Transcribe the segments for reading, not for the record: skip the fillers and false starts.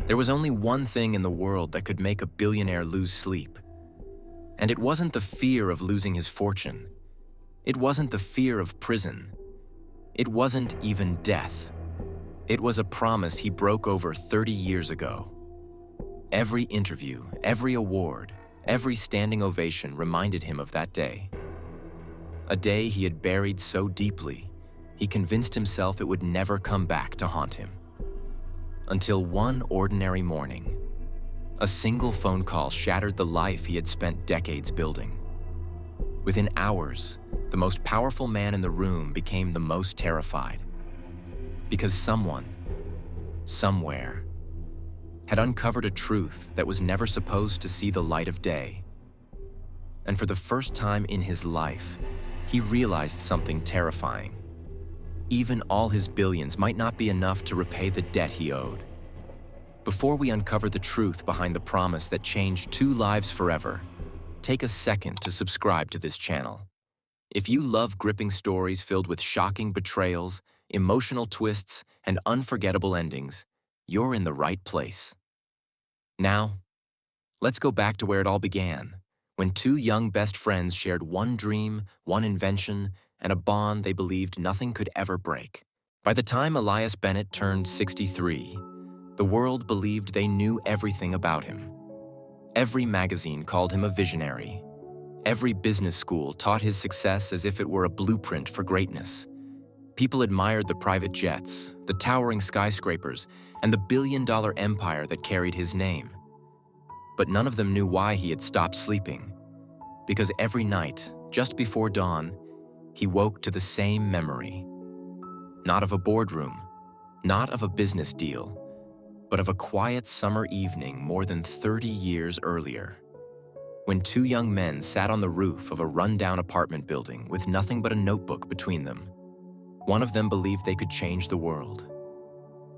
There was only one thing in the world that could make a billionaire lose sleep. And it wasn't the fear of losing his fortune. It wasn't the fear of prison. It wasn't even death. It was a promise he broke over 30 years ago. Every interview, every award, every standing ovation reminded him of that day. A day he had buried so deeply, he convinced himself it would never come back to haunt him. Until one ordinary morning, a single phone call shattered the life he had spent decades building. Within hours, the most powerful man in the room became the most terrified. Because someone, somewhere, had uncovered a truth that was never supposed to see the light of day. And for the first time in his life, he realized something terrifying. Even all his billions might not be enough to repay the debt he owed. Before we uncover the truth behind the promise that changed 2 lives forever, take a second to subscribe to this channel. If you love gripping stories filled with shocking betrayals, emotional twists, and unforgettable endings, you're in the right place. Now, let's go back to where it all began, when 2 young best friends shared one dream, one invention, and a bond they believed nothing could ever break. By the time Elias Bennett turned 63, the world believed they knew everything about him. Every magazine called him a visionary. Every business school taught his success as if it were a blueprint for greatness. People admired the private jets, the towering skyscrapers, and the billion-dollar empire that carried his name. But none of them knew why he had stopped sleeping. Because every night, just before dawn, he woke to the same memory. Not of a boardroom, not of a business deal, but of a quiet summer evening more than 30 years earlier, when 2 young men sat on the roof of a rundown apartment building with nothing but a notebook between them. One of them believed they could change the world.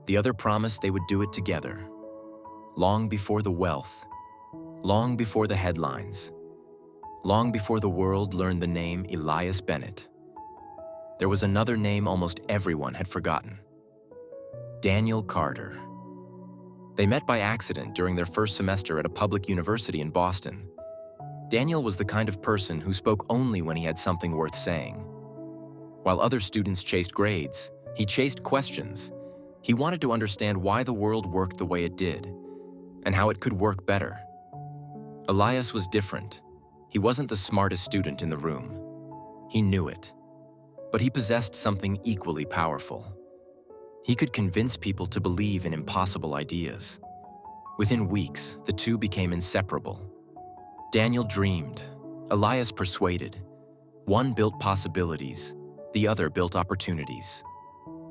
The other promised they would do it together, long before the wealth, long before the headlines, long before the world learned the name Elias Bennett. There was another name almost everyone had forgotten: Daniel Carter. They met by accident during their first semester at a public university in Boston. Daniel was the kind of person who spoke only when he had something worth saying. While other students chased grades, he chased questions. He wanted to understand why the world worked the way it did, and how it could work better. Elias was different. He wasn't the smartest student in the room. He knew it. But he possessed something equally powerful. He could convince people to believe in impossible ideas. Within weeks, the 2 became inseparable. Daniel dreamed, Elias persuaded. One built possibilities, the other built opportunities.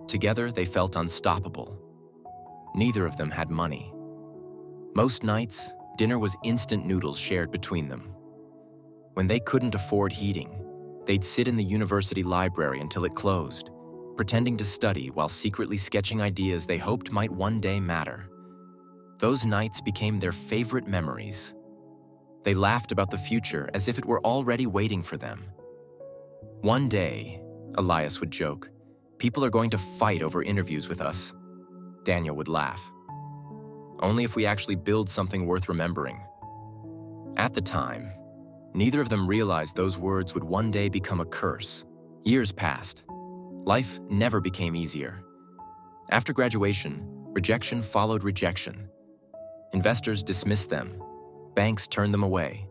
Together, they felt unstoppable. Neither of them had money. Most nights, dinner was instant noodles shared between them. When they couldn't afford heating, they'd sit in the university library until it closed, pretending to study while secretly sketching ideas they hoped might one day matter. Those nights became their favorite memories. They laughed about the future as if it were already waiting for them. One day, Elias would joke, "People are going to fight over interviews with us." Daniel would laugh. "Only if we actually build something worth remembering." At the time, neither of them realized those words would one day become a curse. Years passed. Life never became easier. After graduation, rejection followed rejection. Investors dismissed them. Banks turned them away.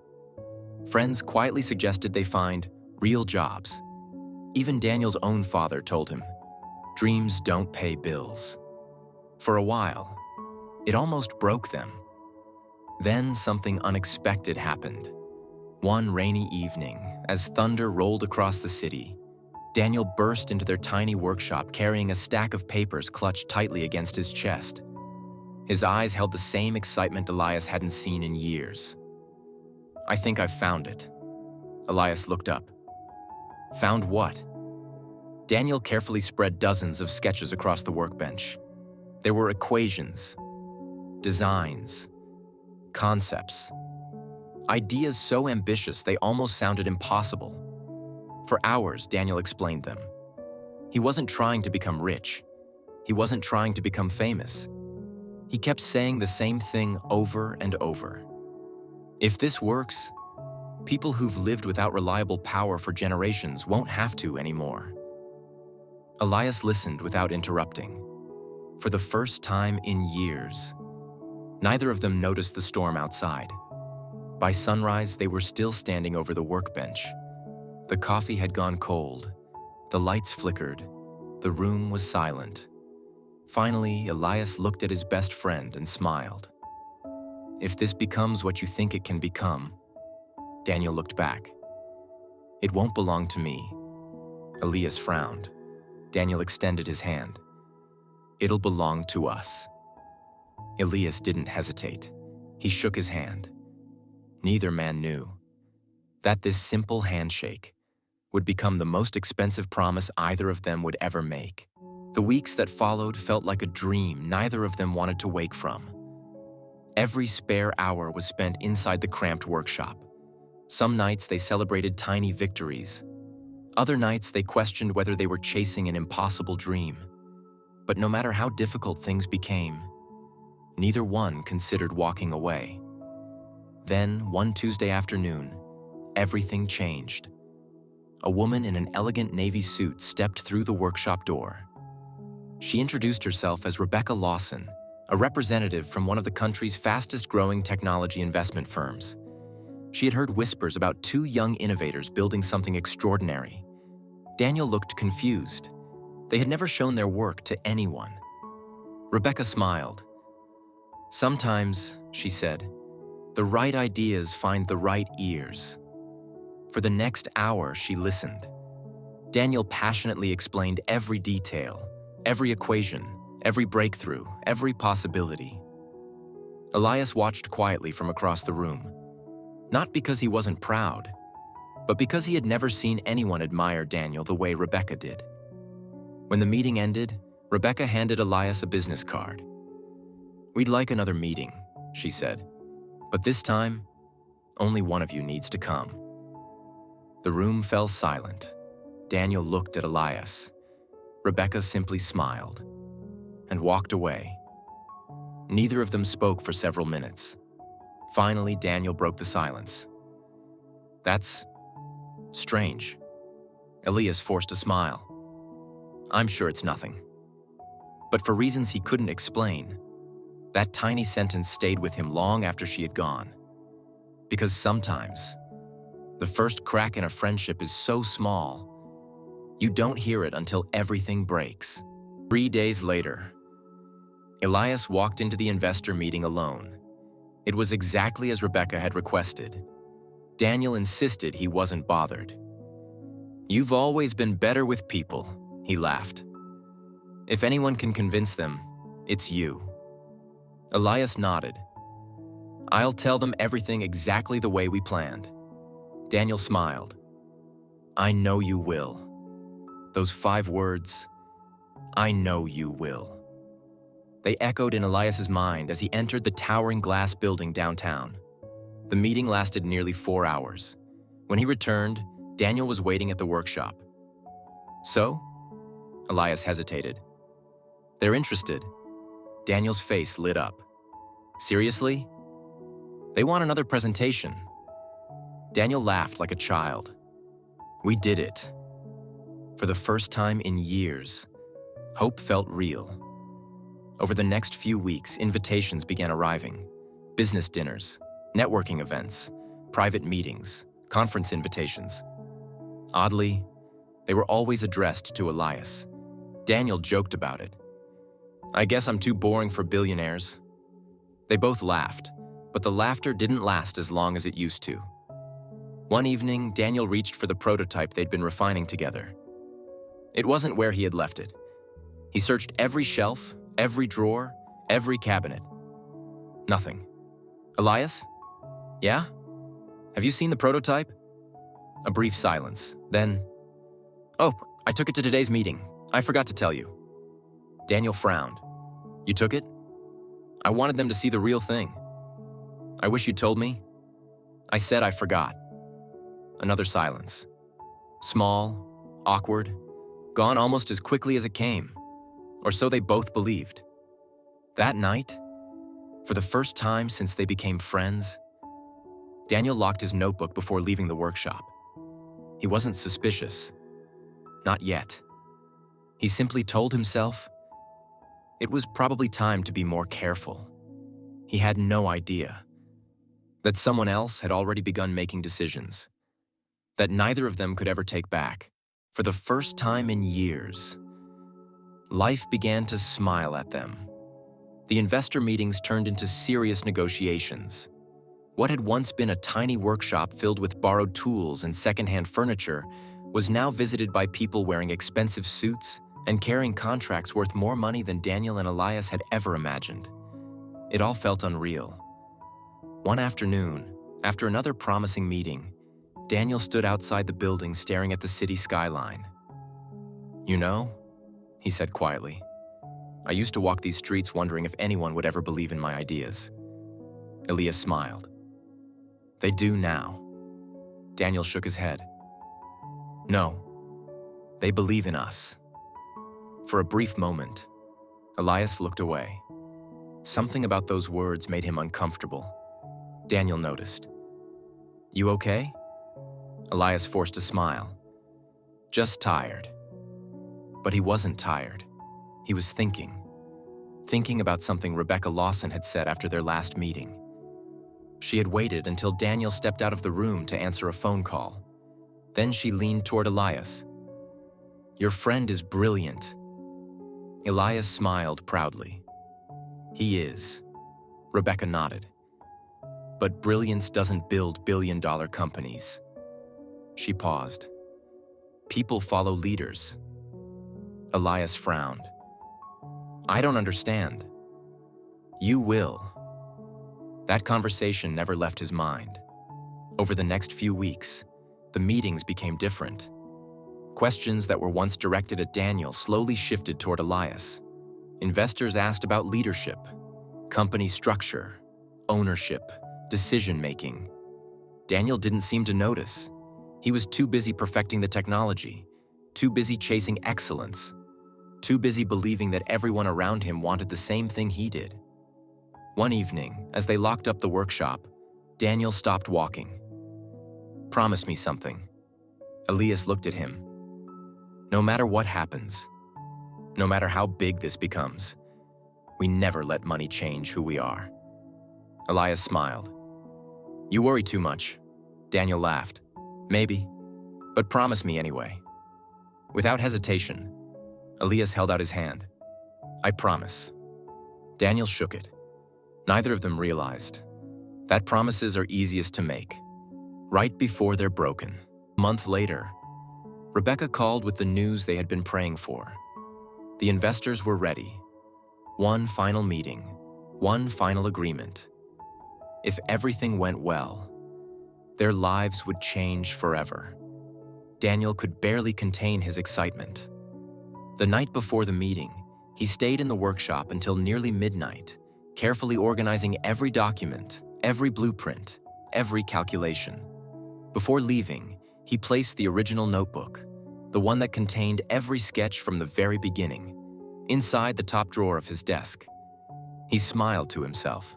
Friends quietly suggested they find real jobs. Even Daniel's own father told him, "Dreams don't pay bills." For a while, it almost broke them. Then something unexpected happened. One rainy evening, as thunder rolled across the city, Daniel burst into their tiny workshop carrying a stack of papers clutched tightly against his chest. His eyes held the same excitement Elias hadn't seen in years. "I think I've found it." Elias looked up. "Found what?" Daniel carefully spread dozens of sketches across the workbench. There were equations, designs, concepts, ideas so ambitious they almost sounded impossible. For hours, Daniel explained them. He wasn't trying to become rich. He wasn't trying to become famous. He kept saying the same thing over and over. If this works, people who've lived without reliable power for generations won't have to anymore. Elias listened without interrupting. For the first time in years, neither of them noticed the storm outside. By sunrise, they were still standing over the workbench. The coffee had gone cold. The lights flickered. The room was silent. Finally, Elias looked at his best friend and smiled. If this becomes what you think it can become, Daniel looked back. It won't belong to me. Elias frowned. Daniel extended his hand. It'll belong to us. Elias didn't hesitate. He shook his hand. Neither man knew that this simple handshake would become the most expensive promise either of them would ever make. The weeks that followed felt like a dream neither of them wanted to wake from. Every spare hour was spent inside the cramped workshop. Some nights they celebrated tiny victories. Other nights they questioned whether they were chasing an impossible dream. But no matter how difficult things became, neither one considered walking away. Then, one Tuesday afternoon, everything changed. A woman in an elegant navy suit stepped through the workshop door. She introduced herself as Rebecca Lawson, a representative from one of the country's fastest-growing technology investment firms. She had heard whispers about two young innovators building something extraordinary. Daniel looked confused. They had never shown their work to anyone. Rebecca smiled. "Sometimes," she said, "the right ideas find the right ears." For the next hour, she listened. Daniel passionately explained every detail, every equation, every breakthrough, every possibility. Elias watched quietly from across the room, not because he wasn't proud, but because he had never seen anyone admire Daniel the way Rebecca did. When the meeting ended, Rebecca handed Elias a business card. "We'd like another meeting," she said, "but this time, only one of you needs to come." The room fell silent. Daniel looked at Elias. Rebecca simply smiled and walked away. Neither of them spoke for several minutes. Finally, Daniel broke the silence. "That's strange." Elias forced a smile. "I'm sure it's nothing." But for reasons he couldn't explain, that tiny sentence stayed with him long after she had gone. Because sometimes, the first crack in a friendship is so small, you don't hear it until everything breaks. 3 days later, Elias walked into the investor meeting alone. It was exactly as Rebecca had requested. Daniel insisted he wasn't bothered. "You've always been better with people," he laughed. "If anyone can convince them, it's you." Elias nodded. "I'll tell them everything exactly the way we planned." Daniel smiled. "I know you will." Those 5 words, "I know you will." They echoed in Elias's mind as he entered the towering glass building downtown. The meeting lasted nearly 4 hours. When he returned, Daniel was waiting at the workshop. "So?" Elias hesitated. "They're interested." Daniel's face lit up. "Seriously?" "They want another presentation." Daniel laughed like a child. "We did it." For the first time in years, hope felt real. Over the next few weeks, invitations began arriving. Business dinners, networking events, private meetings, conference invitations. Oddly, they were always addressed to Elias. Daniel joked about it. "I guess I'm too boring for billionaires." They both laughed, but the laughter didn't last as long as it used to. One evening, Daniel reached for the prototype they'd been refining together. It wasn't where he had left it. He searched every shelf, every drawer, every cabinet. Nothing. "Elias? Yeah? Have you seen the prototype?" A brief silence. Then, "Oh, I took it to today's meeting. I forgot to tell you." Daniel frowned. "You took it?" "I wanted them to see the real thing." "I wish you'd told me." "I said I forgot." Another silence. Small, awkward, gone almost as quickly as it came. Or so they both believed. That night, For the first time since they became friends, Daniel locked his notebook before leaving the workshop. He wasn't suspicious. Not yet. He simply told himself it was probably time to be more careful. He had no idea that someone else had already begun making decisions that neither of them could ever take back. For the first time in years, life began to smile at them. The investor meetings turned into serious negotiations. What had once been a tiny workshop filled with borrowed tools and secondhand furniture was now visited by people wearing expensive suits and carrying contracts worth more money than Daniel and Elias had ever imagined. It all felt unreal. One afternoon, after another promising meeting, Daniel stood outside the building staring at the city skyline. "You know," he said quietly, "I used to walk these streets wondering if anyone would ever believe in my ideas." Elias smiled. "They do now." Daniel shook his head. "No, they believe in us." For a brief moment, Elias looked away. Something about those words made him uncomfortable. Daniel noticed. "You okay?" Elias forced a smile. "Just tired." But he wasn't tired. He was thinking about something Rebecca Lawson had said after their last meeting. She had waited until Daniel stepped out of the room to answer a phone call. Then she leaned toward Elias. "Your friend is brilliant." Elias smiled proudly. "He is." Rebecca nodded. "But brilliance doesn't build billion-dollar companies." She paused. "People follow leaders." Elias frowned. "I don't understand." "You will." That conversation never left his mind. Over the next few weeks, the meetings became different. Questions that were once directed at Daniel slowly shifted toward Elias. Investors asked about leadership, company structure, ownership, decision-making. Daniel didn't seem to notice. He was too busy perfecting the technology, too busy chasing excellence, too busy believing that everyone around him wanted the same thing he did. One evening, as they locked up the workshop, Daniel stopped walking. "Promise me something." Elias looked at him. "No matter what happens, no matter how big this becomes, we never let money change who we are." Elias smiled. "You worry too much." Daniel laughed. "Maybe, but promise me anyway." Without hesitation, Elias held out his hand. "I promise." Daniel shook it. Neither of them realized that promises are easiest to make right before they're broken. A month later, Rebecca called with the news they had been praying for. The investors were ready. One final meeting, one final agreement. If everything went well, their lives would change forever. Daniel could barely contain his excitement. The night before the meeting, he stayed in the workshop until nearly midnight, carefully organizing every document, every blueprint, every calculation. Before leaving, he placed the original notebook, the one that contained every sketch from the very beginning, inside the top drawer of his desk. He smiled to himself.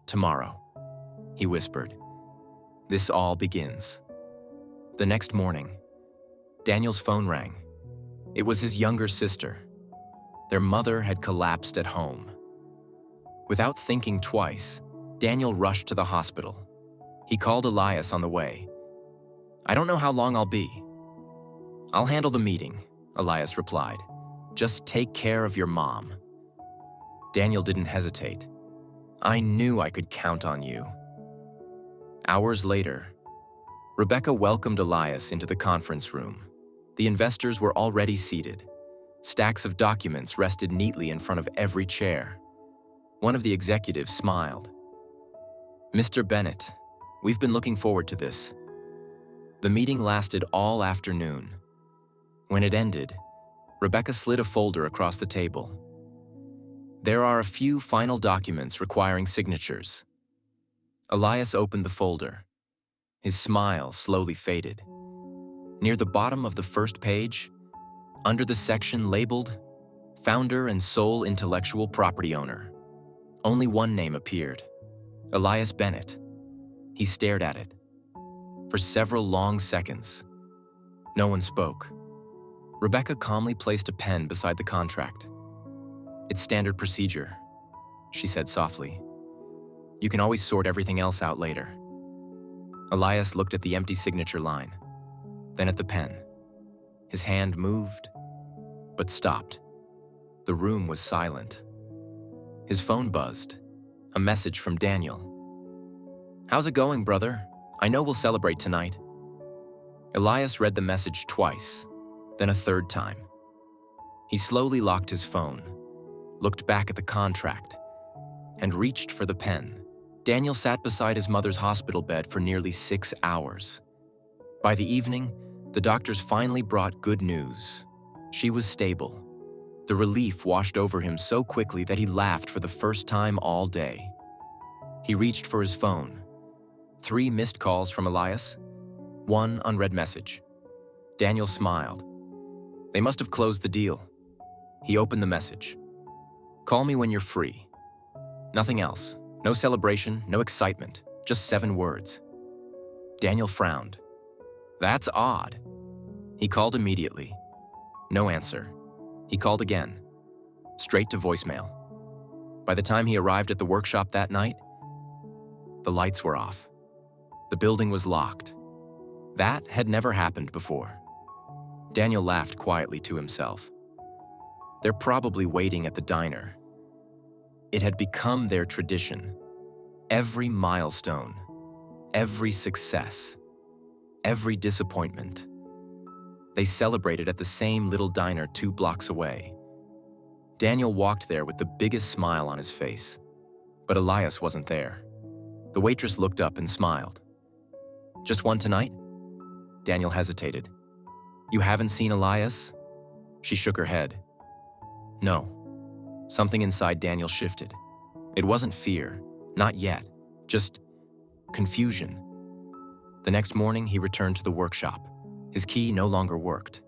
"Tomorrow," he whispered, "this all begins." The next morning, Daniel's phone rang. It was his younger sister. Their mother had collapsed at home. Without thinking twice, Daniel rushed to the hospital. He called Elias on the way. "I don't know how long I'll be." "I'll handle the meeting," Elias replied. "Just take care of your mom." Daniel didn't hesitate. "I knew I could count on you." Hours later, Rebecca welcomed Elias into the conference room. The investors were already seated. Stacks of documents rested neatly in front of every chair. One of the executives smiled. "Mr. Bennett, we've been looking forward to this." The meeting lasted all afternoon. When it ended, Rebecca slid a folder across the table. "There are a few final documents requiring signatures." Elias opened the folder. His smile slowly faded. Near the bottom of the first page, under the section labeled Founder and Sole Intellectual Property Owner, Only one name appeared: Elias Bennett. He stared at it. For several long seconds, no one spoke. Rebecca calmly placed a pen beside the contract. "It's standard procedure," she said softly. "You can always sort everything else out later." Elias looked at the empty signature line, then at the pen. His hand moved, but stopped. The room was silent. His phone buzzed. A message from Daniel. "How's it going, brother? I know we'll celebrate tonight." Elias read the message twice, then a third time. He slowly locked his phone, looked back at the contract, and reached for the pen. Daniel sat beside his mother's hospital bed for nearly 6 hours. By the evening, the doctors finally brought good news. She was stable. The relief washed over him so quickly that he laughed for the first time all day. He reached for his phone. 3 missed calls from Elias, 1 unread message. Daniel smiled. They must have closed the deal. He opened the message. "Call me when you're free." Nothing else. No celebration, no excitement, just 7 words. Daniel frowned. That's odd. He called immediately. No answer. He called again. Straight to voicemail. By the time he arrived at the workshop that night, the lights were off. The building was locked. That had never happened before. Daniel laughed quietly to himself. They're probably waiting at the diner. It had become their tradition. Every milestone, every success, every disappointment. They celebrated at the same little diner 2 blocks away. Daniel walked there with the biggest smile on his face, but Elias wasn't there. The waitress looked up and smiled. "Just one tonight?" Daniel hesitated. "You haven't seen Elias?" She shook her head. No. Something inside Daniel shifted. It wasn't fear, not yet, just confusion. The next morning, he returned to the workshop. His key no longer worked.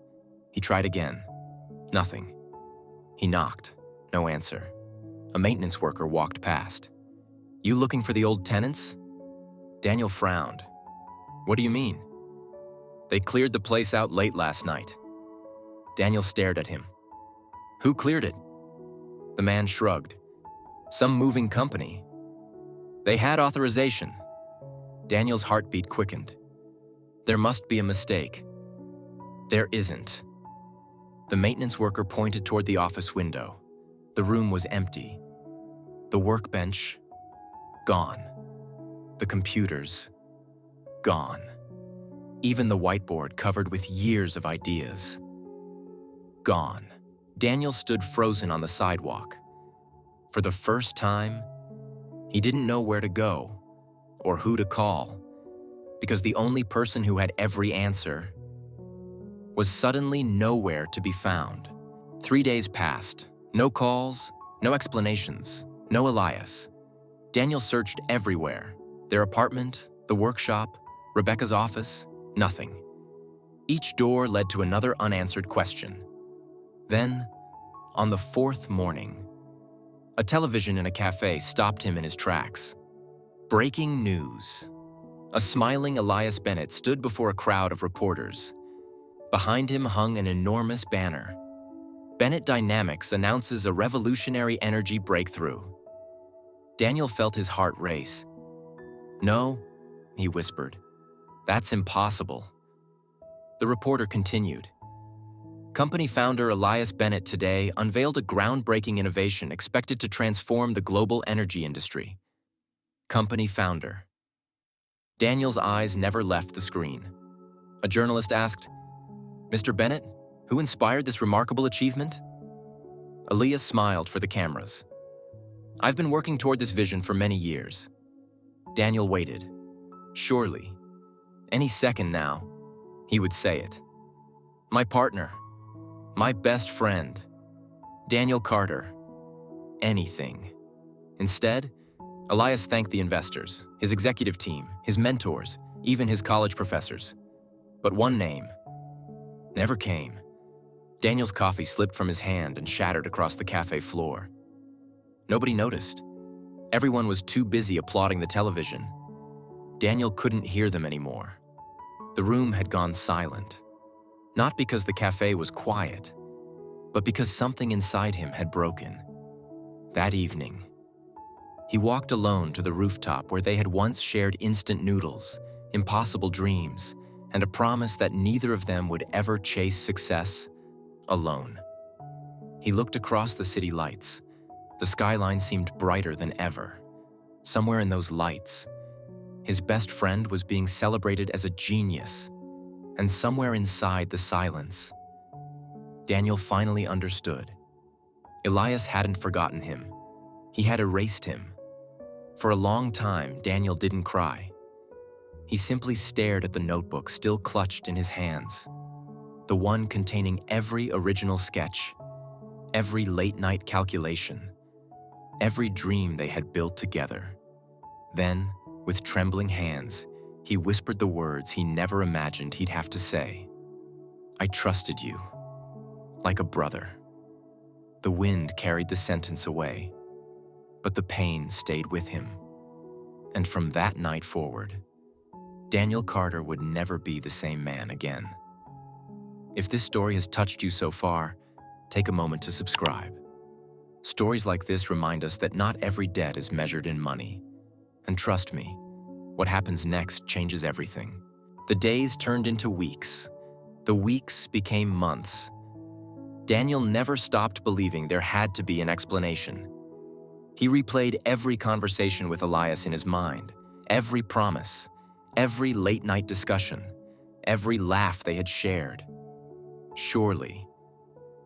He tried again. Nothing. He knocked. No answer. A maintenance worker walked past. "You looking for the old tenants?" Daniel frowned. "What do you mean?" "They cleared the place out late last night." Daniel stared at him. "Who cleared it?" The man shrugged. "Some moving company." "They had authorization." Daniel's heartbeat quickened. There must be a mistake. There isn't. The maintenance worker pointed toward the office window. The room was empty. The workbench, gone. The computers, gone. Even the whiteboard covered with years of ideas, gone. Daniel stood frozen on the sidewalk. For the first time, he didn't know where to go or who to call, because the only person who had every answer was suddenly nowhere to be found. 3 days passed. No calls, no explanations, no Elias. Daniel searched everywhere. Their apartment, the workshop, Rebecca's office, nothing. Each door led to another unanswered question. Then, on the 4th morning, a television in a cafe stopped him in his tracks. Breaking news. A smiling Elias Bennett stood before a crowd of reporters. Behind him hung an enormous banner. Bennett Dynamics announces a revolutionary energy breakthrough. Daniel felt his heart race. "No," he whispered. "That's impossible." The reporter continued. Company founder Elias Bennett today unveiled a groundbreaking innovation expected to transform the global energy industry. Company founder. Daniel's eyes never left the screen. A journalist asked, "Mr. Bennett, who inspired this remarkable achievement?" Elias smiled for the cameras. "I've been working toward this vision for many years." Daniel waited. Surely, any second now, he would say it. "My partner, my best friend, Daniel Carter, anything." Instead, Elias thanked the investors, his executive team, his mentors, even his college professors. But one name never came. Daniel's coffee slipped from his hand and shattered across the cafe floor. Nobody noticed. Everyone was too busy applauding the television. Daniel couldn't hear them anymore. The room had gone silent. Not because the cafe was quiet, but because something inside him had broken. That evening, he walked alone to the rooftop where they had once shared instant noodles, impossible dreams, and a promise that neither of them would ever chase success alone. He looked across the city lights. The skyline seemed brighter than ever. Somewhere in those lights, his best friend was being celebrated as a genius, and somewhere inside the silence, Daniel finally understood. Elias hadn't forgotten him. He had erased him. For a long time, Daniel didn't cry. He simply stared at the notebook still clutched in his hands, the one containing every original sketch, every late-night calculation, every dream they had built together. Then, with trembling hands, he whispered the words he never imagined he'd have to say. "I trusted you, like a brother." The wind carried the sentence away, but the pain stayed with him. And from that night forward, Daniel Carter would never be the same man again. If this story has touched you so far, take a moment to subscribe. Stories like this remind us that not every debt is measured in money. And trust me, what happens next changes everything. The days turned into weeks. The weeks became months. Daniel never stopped believing there had to be an explanation. He replayed every conversation with Elias in his mind, every promise, every late-night discussion, every laugh they had shared. Surely,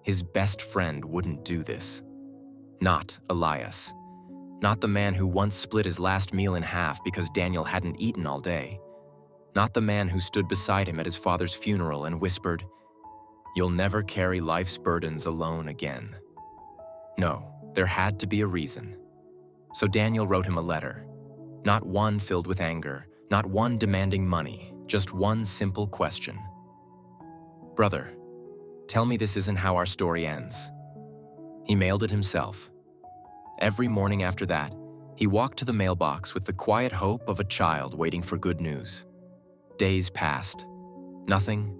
his best friend wouldn't do this. Not Elias. Not the man who once split his last meal in half because Daniel hadn't eaten all day. Not the man who stood beside him at his father's funeral and whispered, "You'll never carry life's burdens alone again." No, there had to be a reason. So Daniel wrote him a letter. Not one filled with anger, not one demanding money, just one simple question. "Brother, tell me this isn't how our story ends." He mailed it himself. Every morning after that, he walked to the mailbox with the quiet hope of a child waiting for good news. Days passed. Nothing.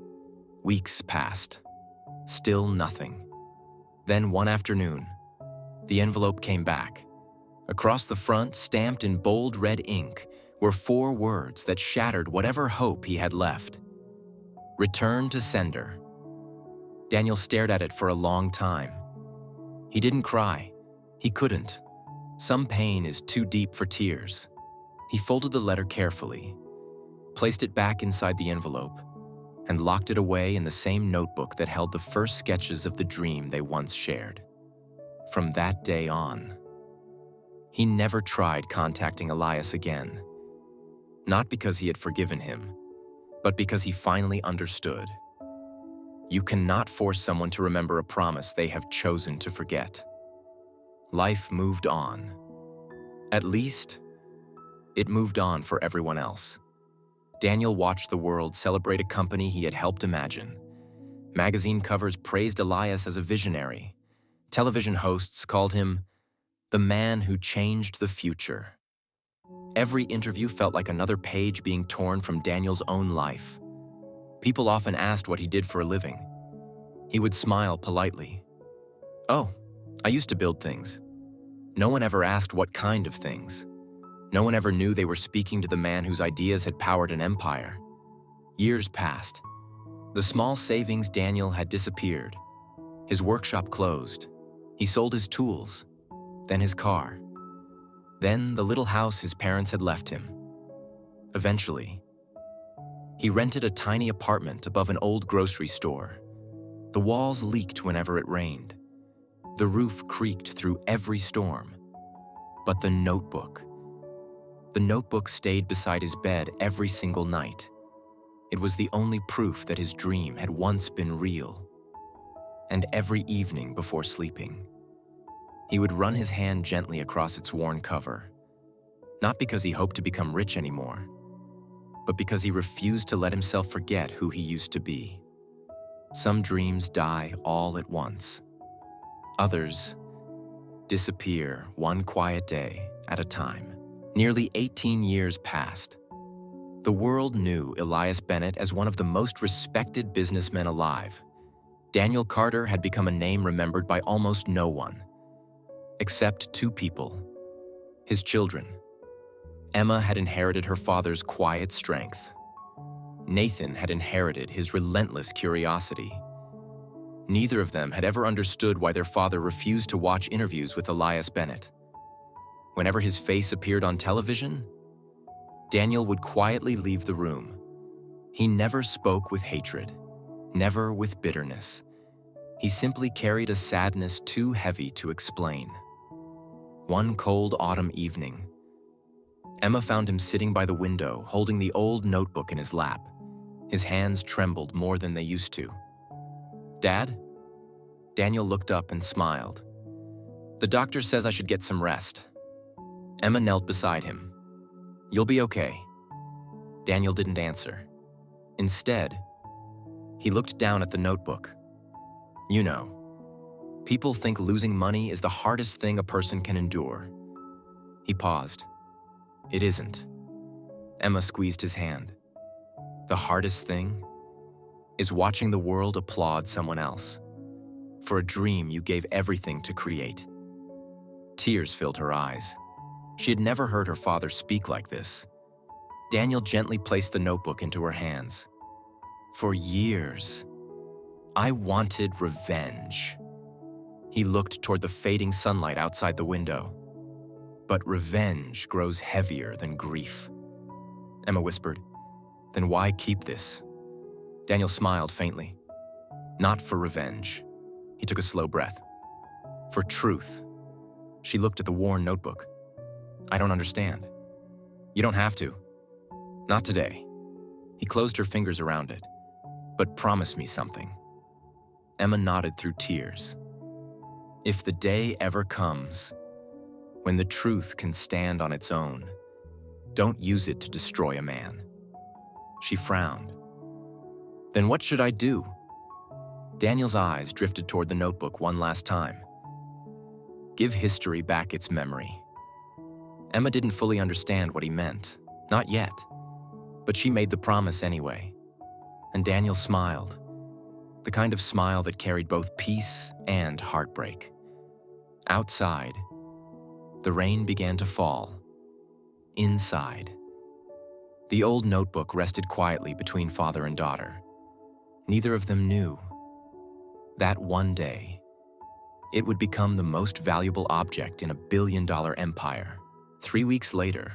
Weeks passed. Still nothing. Then one afternoon, the envelope came back. Across the front, stamped in bold red ink, were 4 words that shattered whatever hope he had left. "Return to sender." Daniel stared at it for a long time. He didn't cry. He couldn't. Some pain is too deep for tears. He folded the letter carefully, placed it back inside the envelope, and locked it away in the same notebook that held the first sketches of the dream they once shared. From that day on, he never tried contacting Elias again. Not because he had forgiven him, but because he finally understood. You cannot force someone to remember a promise they have chosen to forget. Life moved on. At least, it moved on for everyone else. Daniel watched the world celebrate a company he had helped imagine. Magazine covers praised Elias as a visionary. Television hosts called him the man who changed the future. Every interview felt like another page being torn from Daniel's own life. People often asked what he did for a living. He would smile politely. "Oh, I used to build things." No one ever asked what kind of things. No one ever knew they were speaking to the man whose ideas had powered an empire. Years passed. The small savings Daniel had disappeared. His workshop closed. He sold his tools, then his car, then the little house his parents had left him. Eventually, he rented a tiny apartment above an old grocery store. The walls leaked whenever it rained. The roof creaked through every storm. But the notebook stayed beside his bed every single night. It was the only proof that his dream had once been real. And every evening before sleeping, he would run his hand gently across its worn cover. Not because he hoped to become rich anymore, but because he refused to let himself forget who he used to be. Some dreams die all at once. Others disappear one quiet day at a time. Nearly 18 years passed. The world knew Elias Bennett as one of the most respected businessmen alive. Daniel Carter had become a name remembered by almost no one, except two people: his children. Emma had inherited her father's quiet strength. Nathan had inherited his relentless curiosity. Neither of them had ever understood why their father refused to watch interviews with Elias Bennett. Whenever his face appeared on television, Daniel would quietly leave the room. He never spoke with hatred, never with bitterness. He simply carried a sadness too heavy to explain. One cold autumn evening, Emma found him sitting by the window, holding the old notebook in his lap. His hands trembled more than they used to. "Dad?" Daniel looked up and smiled. "The doctor says I should get some rest." Emma knelt beside him. "You'll be okay." Daniel didn't answer. Instead, he looked down at the notebook. "You know, people think losing money is the hardest thing a person can endure." He paused. "It isn't." Emma squeezed his hand. "The hardest thing is watching the world applaud someone else for a dream you gave everything to create." Tears filled her eyes. She had never heard her father speak like this. Daniel gently placed the notebook into her hands. "For years, I wanted revenge." He looked toward the fading sunlight outside the window. "But revenge grows heavier than grief." Emma whispered, "Then why keep this?" Daniel smiled faintly. "Not for revenge." He took a slow breath. "For truth." She looked at the worn notebook. "I don't understand." "You don't have to. Not today." He closed her fingers around it. "But promise me something." Emma nodded through tears. "If the day ever comes when the truth can stand on its own, don't use it to destroy a man." She frowned. "Then what should I do?" Daniel's eyes drifted toward the notebook one last time. "Give history back its memory." Emma didn't fully understand what he meant, not yet, but she made the promise anyway. And Daniel smiled, the kind of smile that carried both peace and heartbreak. Outside, the rain began to fall. Inside, the old notebook rested quietly between father and daughter. Neither of them knew that one day, it would become the most valuable object in a billion-dollar empire. 3 weeks later,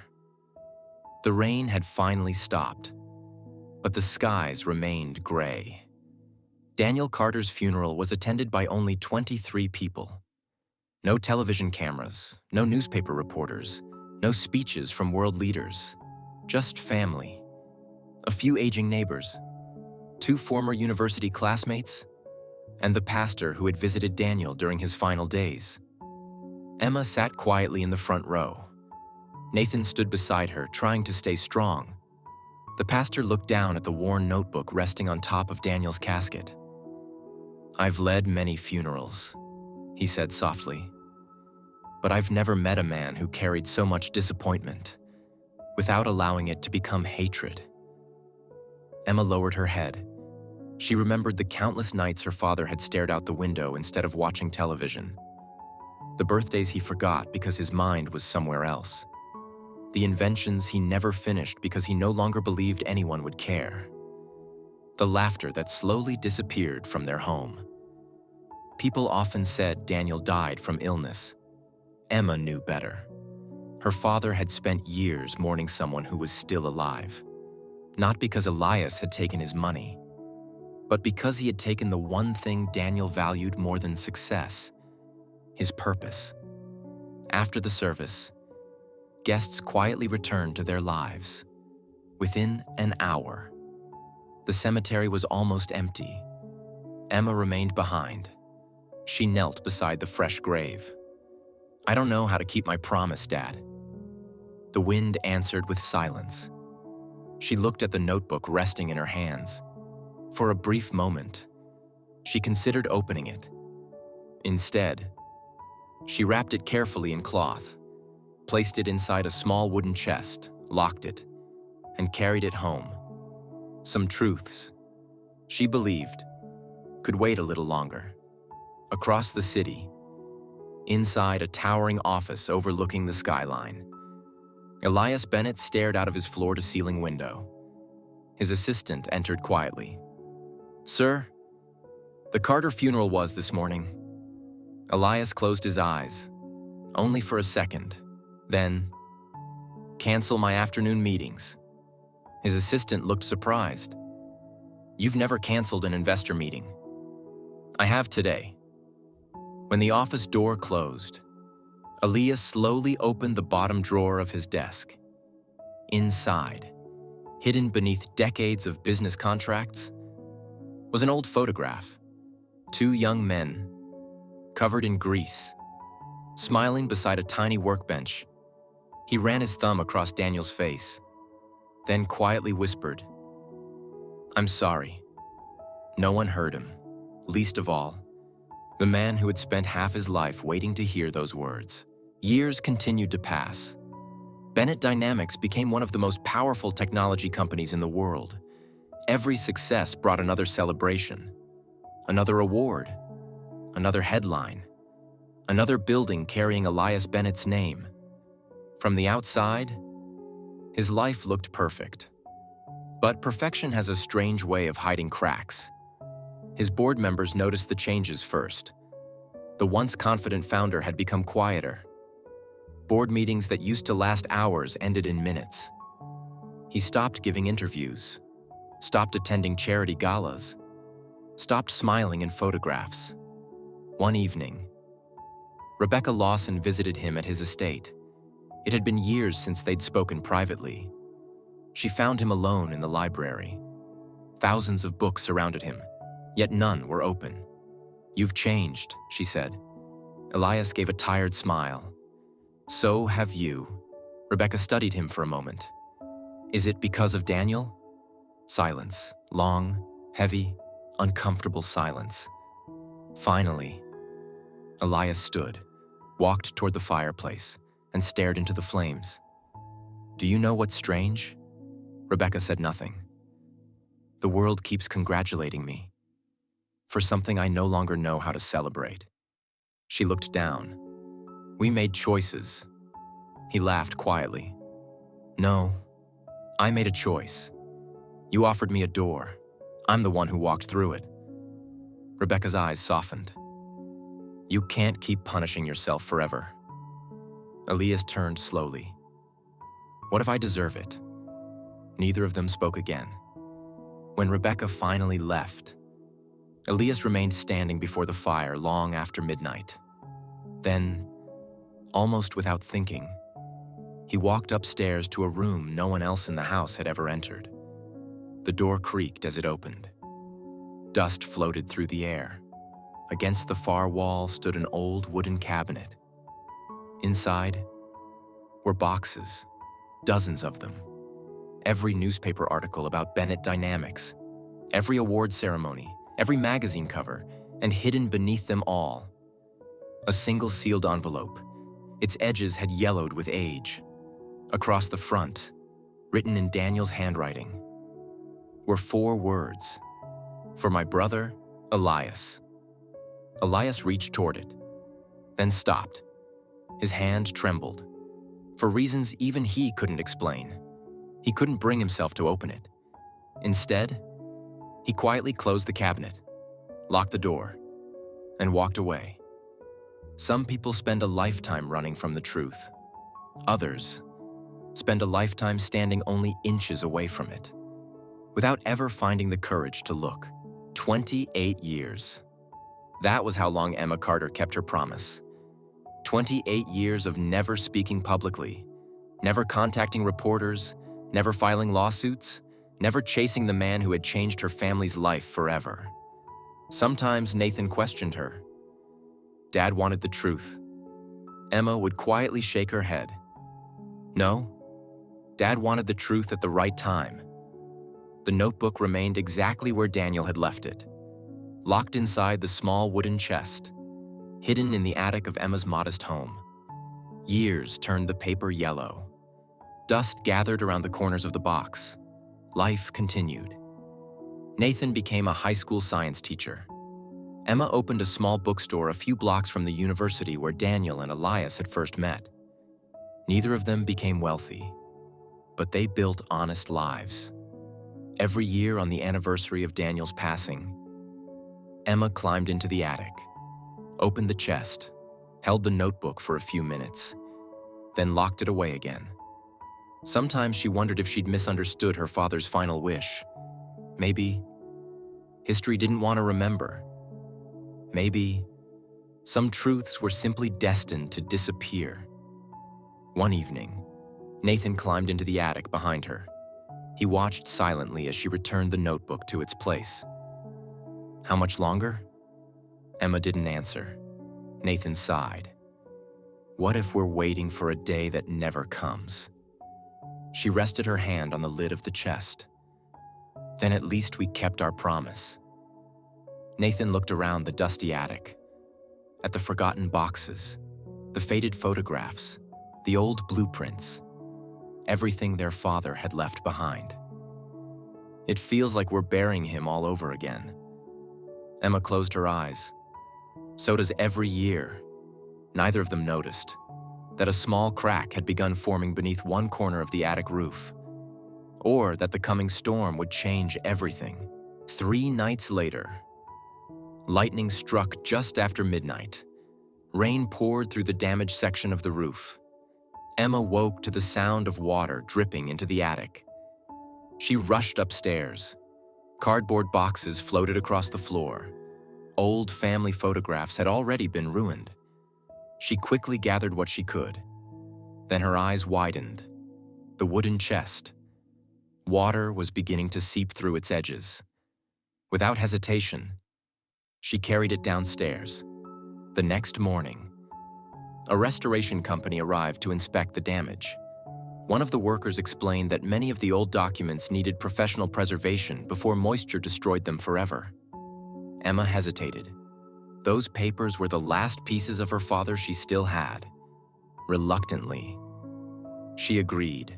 the rain had finally stopped, but the skies remained gray. Daniel Carter's funeral was attended by only 23 people. No television cameras, no newspaper reporters, no speeches from world leaders, just family. A few aging neighbors, 2 former university classmates, and the pastor who had visited Daniel during his final days. Emma sat quietly in the front row. Nathan stood beside her, trying to stay strong. The pastor looked down at the worn notebook resting on top of Daniel's casket. "I've led many funerals," he said softly, "but I've never met a man who carried so much disappointment without allowing it to become hatred." Emma lowered her head. She remembered the countless nights her father had stared out the window instead of watching television. The birthdays he forgot because his mind was somewhere else. The inventions he never finished because he no longer believed anyone would care. The laughter that slowly disappeared from their home. People often said Daniel died from illness. Emma knew better. Her father had spent years mourning someone who was still alive. Not because Elias had taken his money, but because he had taken the one thing Daniel valued more than success: his purpose. After the service, guests quietly returned to their lives. Within an hour, the cemetery was almost empty. Emma remained behind. She knelt beside the fresh grave. "I don't know how to keep my promise, Dad." The wind answered with silence. She looked at the notebook resting in her hands. For a brief moment, she considered opening it. Instead, she wrapped it carefully in cloth. placed it inside a small wooden chest, locked it, and carried it home. Some truths, she believed, could wait a little longer. Across the city, inside a towering office overlooking the skyline, Elias Bennett stared out of his floor-to-ceiling window. His assistant entered quietly. "Sir, the Carter funeral was this morning." Elias closed his eyes, only for a second. Then, "Cancel my afternoon meetings." His assistant looked surprised. "You've never canceled an investor meeting." "I have today." When the office door closed, Elias slowly opened the bottom drawer of his desk. Inside, hidden beneath decades of business contracts, was an old photograph. Two young men, covered in grease, smiling beside a tiny workbench. He ran his thumb across Daniel's face, then quietly whispered, "I'm sorry." No one heard him, least of all the man who had spent half his life waiting to hear those words. Years continued to pass. Bennett Dynamics became one of the most powerful technology companies in the world. Every success brought another celebration, another award, another headline, another building carrying Elias Bennett's name. From the outside, his life looked perfect. But perfection has a strange way of hiding cracks. His board members noticed the changes first. The once confident founder had become quieter. Board meetings that used to last hours ended in minutes. He stopped giving interviews, stopped attending charity galas, stopped smiling in photographs. One evening, Rebecca Lawson visited him at his estate. It had been years since they'd spoken privately. She found him alone in the library. Thousands of books surrounded him, yet none were open. "You've changed," she said. Elias gave a tired smile. "So have you." Rebecca studied him for a moment. "Is it because of Daniel?" Silence. Long, heavy, uncomfortable silence. Finally, Elias stood, walked toward the fireplace, and stared into the flames. "Do you know what's strange?" Rebecca said nothing. "The world keeps congratulating me for something I no longer know how to celebrate." She looked down. "We made choices." He laughed quietly. "No, I made a choice. You offered me a door. I'm the one who walked through it." Rebecca's eyes softened. "You can't keep punishing yourself forever." Elias turned slowly. "What if I deserve it?" Neither of them spoke again. When Rebecca finally left, Elias remained standing before the fire long after midnight. Then, almost without thinking, he walked upstairs to a room no one else in the house had ever entered. The door creaked as it opened. Dust floated through the air. Against the far wall stood an old wooden cabinet. Inside were boxes, dozens of them. Every newspaper article about Bennett Dynamics, every award ceremony, every magazine cover, and hidden beneath them all, a single sealed envelope. Its edges had yellowed with age. Across the front, written in Daniel's handwriting, were 4 words: "For my brother, Elias." Elias reached toward it, then stopped. His hand trembled, for reasons even he couldn't explain. He couldn't bring himself to open it. Instead, he quietly closed the cabinet, locked the door, and walked away. Some people spend a lifetime running from the truth. Others spend a lifetime standing only inches away from it, without ever finding the courage to look. 28 years. That was how long Emma Carter kept her promise. 28 years of never speaking publicly, never contacting reporters, never filing lawsuits, never chasing the man who had changed her family's life forever. Sometimes Nathan questioned her. Dad wanted the truth. Emma would quietly shake her head. No, Dad wanted the truth at the right time. The notebook remained exactly where Daniel had left it, locked inside the small wooden chest, hidden in the attic of Emma's modest home. Years turned the paper yellow. Dust gathered around the corners of the box. Life continued. Nathan became a high school science teacher. Emma opened a small bookstore a few blocks from the university where Daniel and Elias had first met. Neither of them became wealthy, but they built honest lives. Every year on the anniversary of Daniel's passing, Emma climbed into the attic, opened the chest, held the notebook for a few minutes, then locked it away again. Sometimes she wondered if she'd misunderstood her father's final wish. Maybe history didn't want to remember. Maybe some truths were simply destined to disappear. One evening, Nathan climbed into the attic behind her. He watched silently as she returned the notebook to its place. How much longer? Emma didn't answer. Nathan sighed. What if we're waiting for a day that never comes? She rested her hand on the lid of the chest. Then at least we kept our promise. Nathan looked around the dusty attic, at the forgotten boxes, the faded photographs, the old blueprints, everything their father had left behind. It feels like we're burying him all over again. Emma closed her eyes. So does every year. Neither of them noticed that a small crack had begun forming beneath one corner of the attic roof, or that the coming storm would change everything. 3 nights later, lightning struck just after midnight. Rain poured through the damaged section of the roof. Emma woke to the sound of water dripping into the attic. She rushed upstairs. Cardboard boxes floated across the floor. Old family photographs had already been ruined. She quickly gathered what she could. Then her eyes widened. The wooden chest. Water was beginning to seep through its edges. Without hesitation, she carried it downstairs. The next morning, a restoration company arrived to inspect the damage. One of the workers explained that many of the old documents needed professional preservation before moisture destroyed them forever. Emma hesitated. Those papers were the last pieces of her father she still had. Reluctantly, she agreed.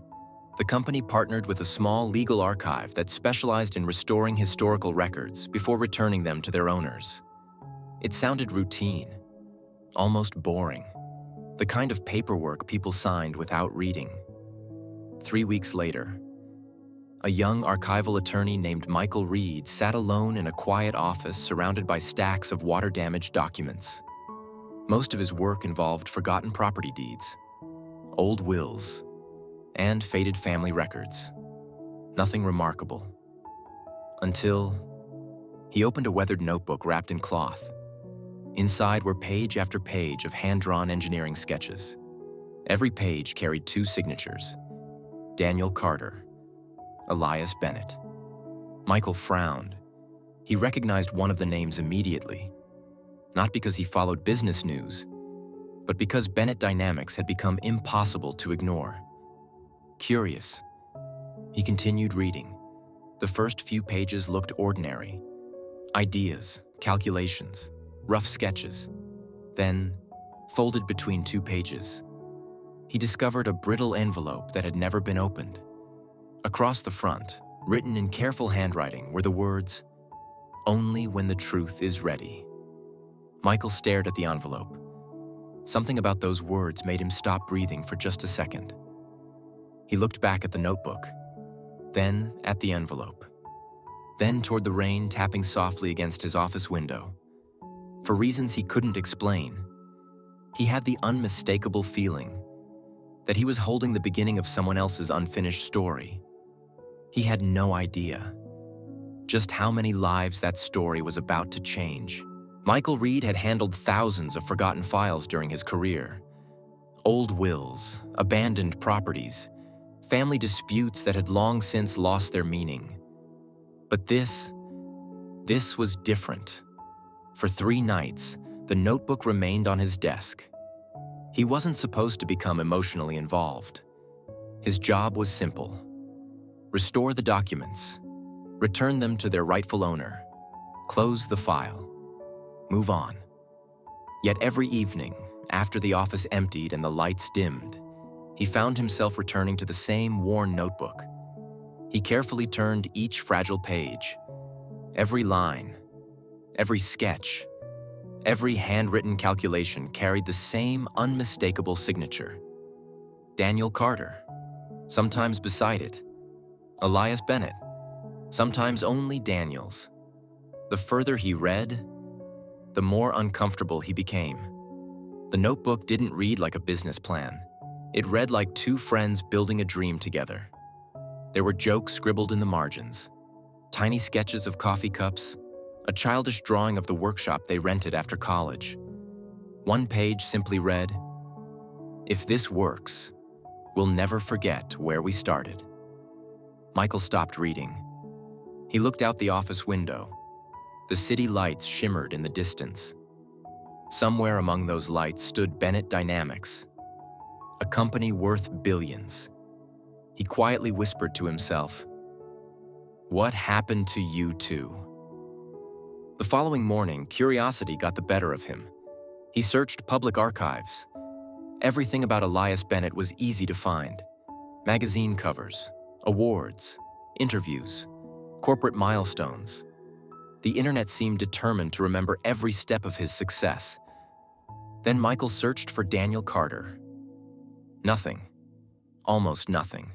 The company partnered with a small legal archive that specialized in restoring historical records before returning them to their owners. It sounded routine, almost boring, the kind of paperwork people signed without reading. 3 weeks later, a young archival attorney named Michael Reed sat alone in a quiet office surrounded by stacks of water-damaged documents. Most of his work involved forgotten property deeds, old wills, and faded family records. Nothing remarkable. Until he opened a weathered notebook wrapped in cloth. Inside were page after page of hand-drawn engineering sketches. Every page carried 2 signatures: Daniel Carter, Elias Bennett. Michael frowned. He recognized one of the names immediately, not because he followed business news, but because Bennett dynamics had become impossible to ignore. Curious, he continued reading. The first few pages looked ordinary. Ideas, calculations, rough sketches. Then, folded between 2 pages, he discovered a brittle envelope that had never been opened. Across the front, written in careful handwriting, were the words, "Only when the truth is ready." Michael stared at the envelope. Something about those words made him stop breathing for just a second. He looked back at the notebook, then at the envelope, then toward the rain tapping softly against his office window. For reasons he couldn't explain, he had the unmistakable feeling that he was holding the beginning of someone else's unfinished story. He had no idea just how many lives that story was about to change. Michael Reed had handled thousands of forgotten files during his career. Old wills, abandoned properties, family disputes that had long since lost their meaning. But this was different. For 3 nights, the notebook remained on his desk. He wasn't supposed to become emotionally involved. His job was simple: restore the documents, return them to their rightful owner, close the file, move on. Yet every evening, After the office emptied and the lights dimmed, he found himself returning to the same worn notebook. He carefully turned each fragile page. Every line, every sketch, every handwritten calculation carried the same unmistakable signature. Daniel Carter. Sometimes beside it, Elias Bennett. Sometimes only Daniels. The further he read, the more uncomfortable he became. The notebook didn't read like a business plan. It read like two friends building a dream together. There were jokes scribbled in the margins, tiny sketches of coffee cups, a childish drawing of the workshop they rented after college. One page simply read, "If this works, we'll never forget where we started." Michael stopped reading. He looked out the office window. The city lights shimmered in the distance. Somewhere among those lights stood Bennett Dynamics, a company worth billions. He quietly whispered to himself, "What happened to you two?" The following morning, curiosity got the better of him. He searched public archives. Everything about Elias Bennett was easy to find. Magazine covers, awards, interviews, corporate milestones. The internet seemed determined to remember every step of his success. Then Michael searched for Daniel Carter. Nothing. Almost nothing.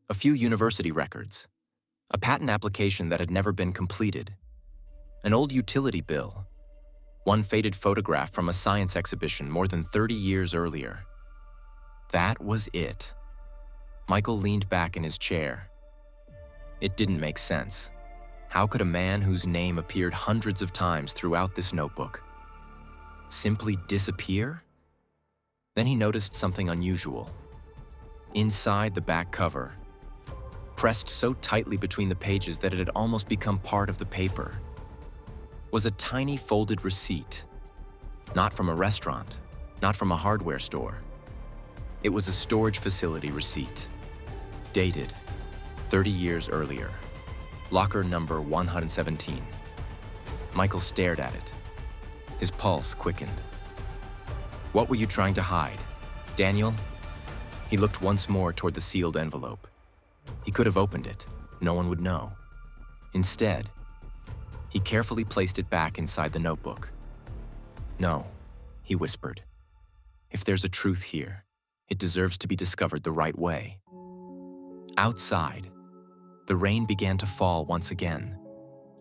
A few university records. A patent application that had never been completed. An old utility bill. One faded photograph from a science exhibition more than 30 years earlier. That was it. Michael leaned back in his chair. It didn't make sense. How could a man whose name appeared hundreds of times throughout this notebook simply disappear? Then he noticed something unusual. Inside the back cover, pressed so tightly between the pages that it had almost become part of the paper, was a tiny folded receipt. Not from a restaurant, not from a hardware store. It was a storage facility receipt, dated 30 years earlier. Locker number 117. Michael stared at it. His pulse quickened. "What were you trying to hide, Daniel?" He looked once more toward the sealed envelope. He could have opened it. No one would know. Instead, he carefully placed it back inside the notebook. "No," he whispered. "If there's a truth here, it deserves to be discovered the right way." Outside, the rain began to fall once again,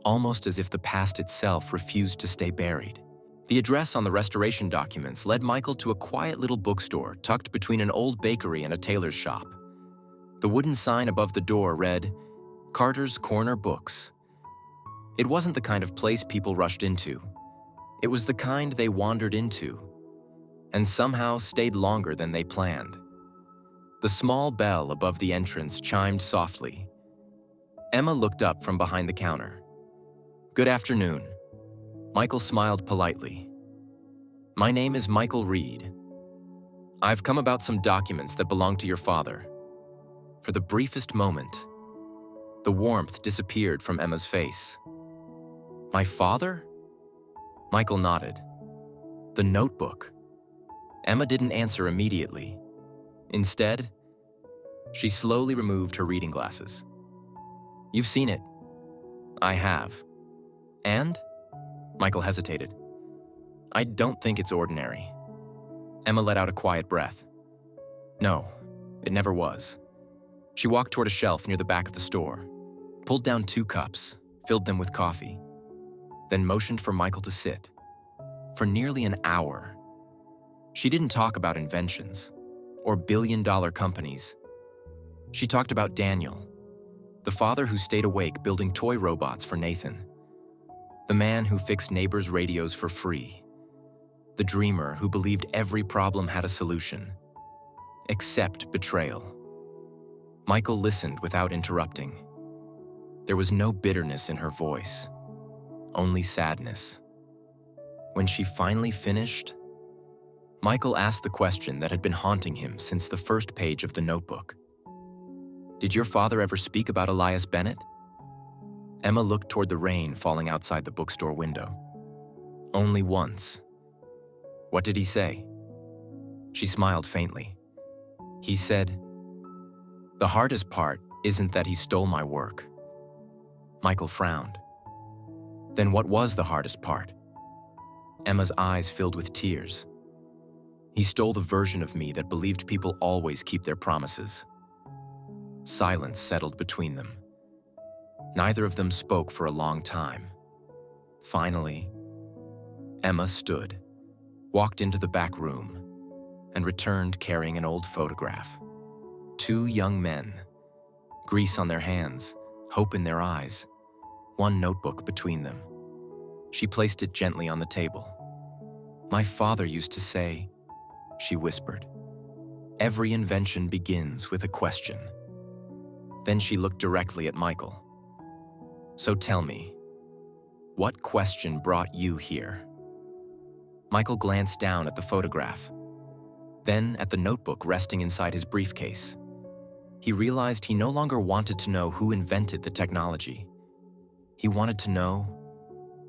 almost as if the past itself refused to stay buried. The address on the restoration documents led Michael to a quiet little bookstore tucked between an old bakery and a tailor's shop. The wooden sign above the door read, "Carter's Corner Books." It wasn't the kind of place people rushed into. It was the kind they wandered into, and somehow stayed longer than they planned. The small bell above the entrance chimed softly. Emma looked up from behind the counter. "Good afternoon." Michael smiled politely. "My name is Michael Reed. I've come about some documents that belong to your father." For the briefest moment, the warmth disappeared from Emma's face. "My father?" Michael nodded. "The notebook." Emma didn't answer immediately. Instead, she slowly removed her reading glasses. "You've seen it." "I have." "And?" Michael hesitated. "I don't think it's ordinary." Emma let out a quiet breath. "No, it never was." She walked toward a shelf near the back of the store, pulled down 2 cups, filled them with coffee, then motioned for Michael to sit. For nearly an hour, she didn't talk about inventions or billion-dollar companies. She talked about Daniel, the father who stayed awake building toy robots for Nathan, the man who fixed neighbors' radios for free, the dreamer who believed every problem had a solution, except betrayal. Michael listened without interrupting. There was no bitterness in her voice, only sadness. When she finally finished, Michael asked the question that had been haunting him since the first page of the notebook. "Did your father ever speak about Elias Bennett?" Emma looked toward the rain falling outside the bookstore window. "Only once." "What did he say?" She smiled faintly. He said, "The hardest part isn't that he stole my work." Michael frowned. Then what was the hardest part? Emma's eyes filled with tears. He stole the version of me that believed people always keep their promises. Silence settled between them. Neither of them spoke for a long time. Finally, Emma stood, walked into the back room, and returned carrying an old photograph. Two young men, grease on their hands, hope in their eyes, one notebook between them. She placed it gently on the table. "My father used to say," she whispered, "every invention begins with a question." Then she looked directly at Michael. "So tell me, what question brought you here?" Michael glanced down at the photograph, then at the notebook resting inside his briefcase. He realized he no longer wanted to know who invented the technology. He wanted to know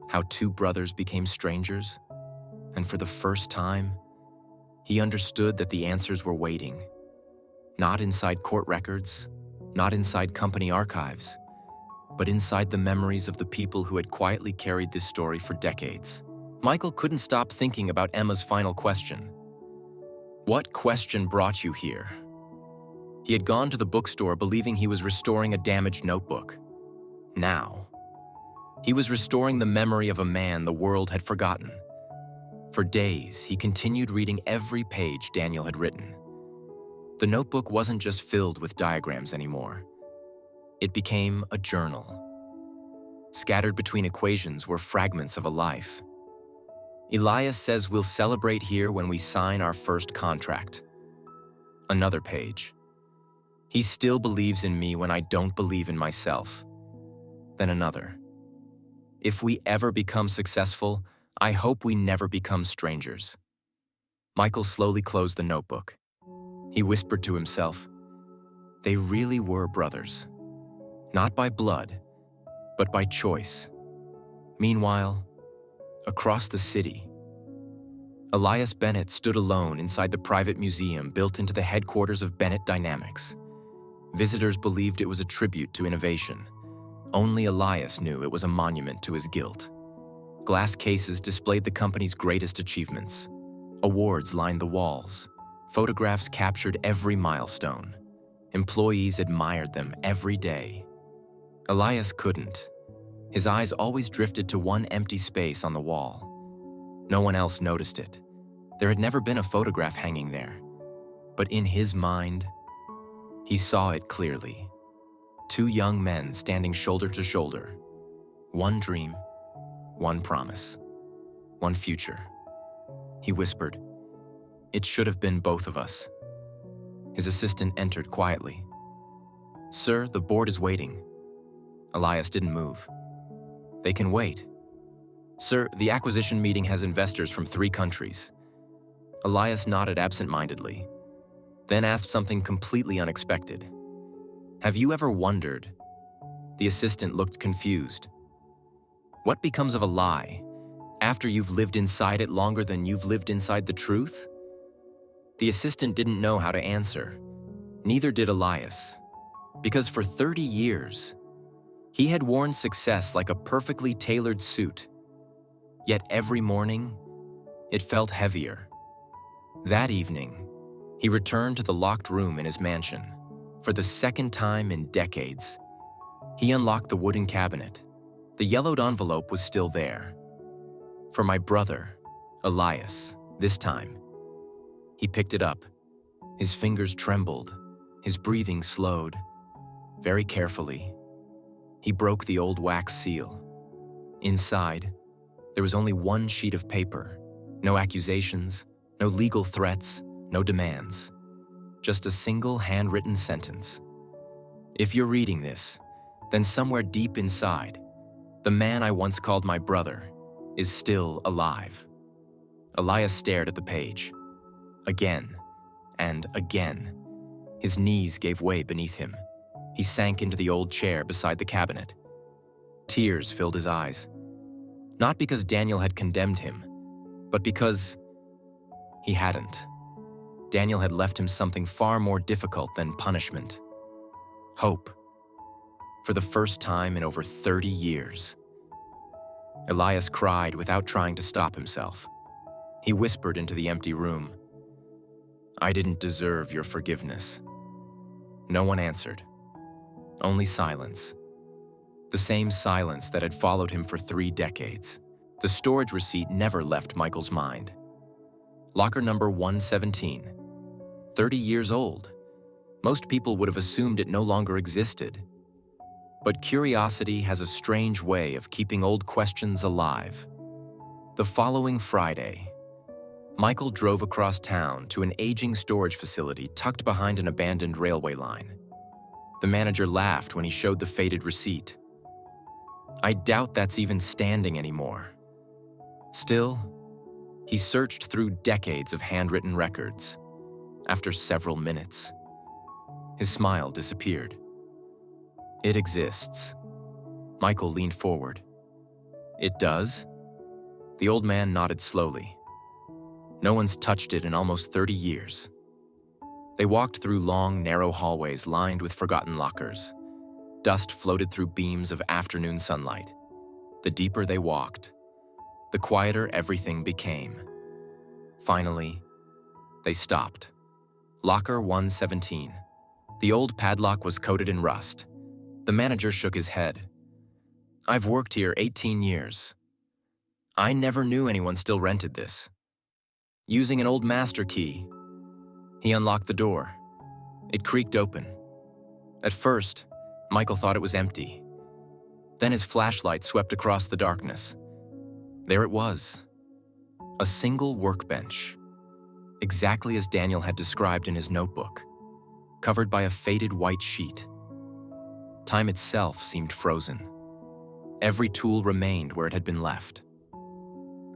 how two brothers became strangers, and for the first time, he understood that the answers were waiting. Not inside court records, not inside company archives, but inside the memories of the people who had quietly carried this story for decades. Michael couldn't stop thinking about Emma's final question. What question brought you here? He had gone to the bookstore believing he was restoring a damaged notebook. Now, he was restoring the memory of a man the world had forgotten. For days, he continued reading every page Daniel had written. The notebook wasn't just filled with diagrams anymore. It became a journal. Scattered between equations were fragments of a life. Elias says we'll celebrate here when we sign our first contract. Another page. He still believes in me when I don't believe in myself. Then another. If we ever become successful, I hope we never become strangers. Michael slowly closed the notebook. He whispered to himself, they really were brothers. Not by blood, but by choice. Meanwhile, across the city, Elias Bennett stood alone inside the private museum built into the headquarters of Bennett Dynamics. Visitors believed it was a tribute to innovation. Only Elias knew it was a monument to his guilt. Glass cases displayed the company's greatest achievements. Awards lined the walls. Photographs captured every milestone. Employees admired them every day. Elias couldn't. His eyes always drifted to one empty space on the wall. No one else noticed it. There had never been a photograph hanging there. But in his mind, he saw it clearly. Two young men standing shoulder to shoulder. One dream, one promise, one future. He whispered, "It should have been both of us." His assistant entered quietly. "Sir, the board is waiting." Elias didn't move. "They can wait." "Sir, the acquisition meeting has investors from 3 countries." Elias nodded absent-mindedly, then asked something completely unexpected. "Have you ever wondered?" The assistant looked confused. "What becomes of a lie after you've lived inside it longer than you've lived inside the truth?" The assistant didn't know how to answer. Neither did Elias. Because for 30 years, he had worn success like a perfectly tailored suit. Yet every morning, it felt heavier. That evening, he returned to the locked room in his mansion. For the second time in decades, he unlocked the wooden cabinet. The yellowed envelope was still there. "For my brother, Elias, this time." He picked it up. His fingers trembled, his breathing slowed. Very carefully, he broke the old wax seal. Inside, there was only one sheet of paper. No accusations, no legal threats, no demands. Just a single handwritten sentence. "If you're reading this, then somewhere deep inside, the man I once called my brother is still alive." Elias stared at the page. Again and again. His knees gave way beneath him. He sank into the old chair beside the cabinet. Tears filled his eyes. Not because Daniel had condemned him, but because he hadn't. Daniel had left him something far more difficult than punishment: hope. For the first time in over 30 years. Elias cried without trying to stop himself. He whispered into the empty room, "I didn't deserve your forgiveness." No one answered. Only silence. The same silence that had followed him for 3 decades. The storage receipt never left Michael's mind. Locker number 117. 30 years old. Most people would have assumed it no longer existed. But curiosity has a strange way of keeping old questions alive. The following Friday, Michael drove across town to an aging storage facility tucked behind an abandoned railway line. The manager laughed when he showed the faded receipt. "I doubt that's even standing anymore." Still, he searched through decades of handwritten records. After several minutes, his smile disappeared. "It exists." Michael leaned forward. "It does?" The old man nodded slowly. "No one's touched it in almost 30 years. They walked through long, narrow hallways lined with forgotten lockers. Dust floated through beams of afternoon sunlight. The deeper they walked, the quieter everything became. Finally, they stopped. Locker 117. The old padlock was coated in rust. The manager shook his head. "I've worked here 18 years. I never knew anyone still rented this." Using an old master key, he unlocked the door. It creaked open. At first, Michael thought it was empty. Then his flashlight swept across the darkness. There it was. A single workbench, exactly as Daniel had described in his notebook, covered by a faded white sheet. Time itself seemed frozen. Every tool remained where it had been left.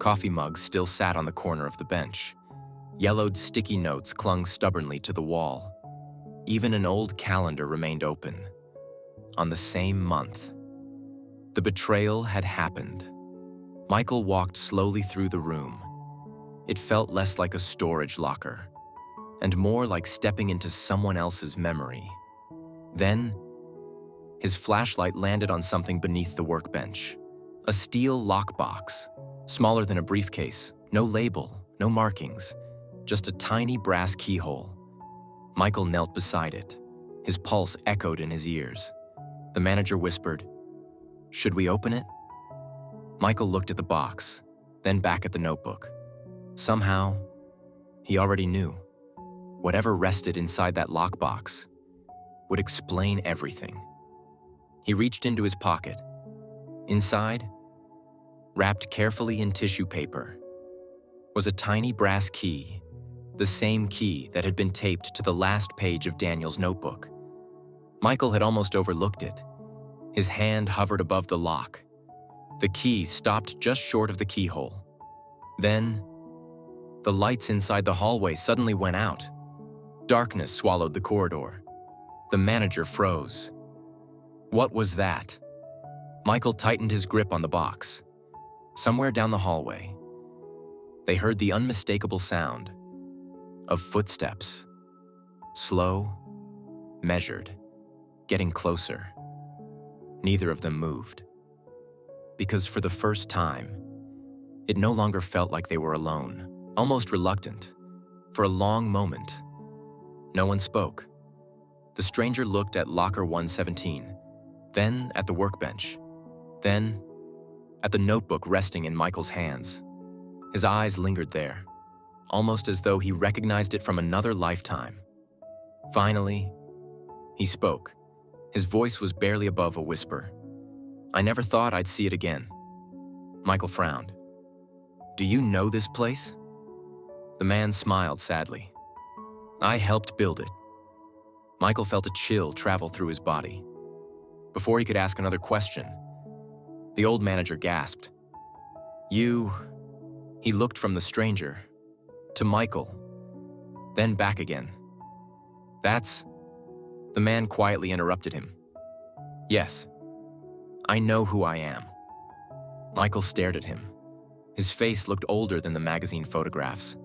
Coffee mugs still sat on the corner of the bench. Yellowed sticky notes clung stubbornly to the wall. Even an old calendar remained open. On the same month. The betrayal had happened. Michael walked slowly through the room. It felt less like a storage locker, and more like stepping into someone else's memory. Then, his flashlight landed on something beneath the workbench. A steel lockbox, smaller than a briefcase, no label, no markings, just a tiny brass keyhole. Michael knelt beside it. His pulse echoed in his ears. The manager whispered, "Should we open it?" Michael looked at the box, then back at the notebook. Somehow, he already knew. Whatever rested inside that lockbox would explain everything. He reached into his pocket. Inside, wrapped carefully in tissue paper, was a tiny brass key, the same key that had been taped to the last page of Daniel's notebook. Michael had almost overlooked it. His hand hovered above the lock. The key stopped just short of the keyhole. Then, the lights inside the hallway suddenly went out. Darkness swallowed the corridor. The manager froze. What was that? Michael tightened his grip on the box. Somewhere down the hallway, they heard the unmistakable sound of footsteps. Slow, measured, getting closer. Neither of them moved. Because for the first time, it no longer felt like they were alone, almost reluctant. For a long moment, no one spoke. The stranger looked at locker 117, then at the workbench, then at the notebook resting in Michael's hands. His eyes lingered there, almost as though he recognized it from another lifetime. Finally, he spoke. His voice was barely above a whisper. "I never thought I'd see it again." Michael frowned. "Do you know this place?" The man smiled sadly. "I helped build it." Michael felt a chill travel through his body. Before he could ask another question, the old manager gasped. "You..." He looked from the stranger to Michael, then back again. "That's..." The man quietly interrupted him. "Yes, I know who I am." Michael stared at him. His face looked older than the magazine photographs.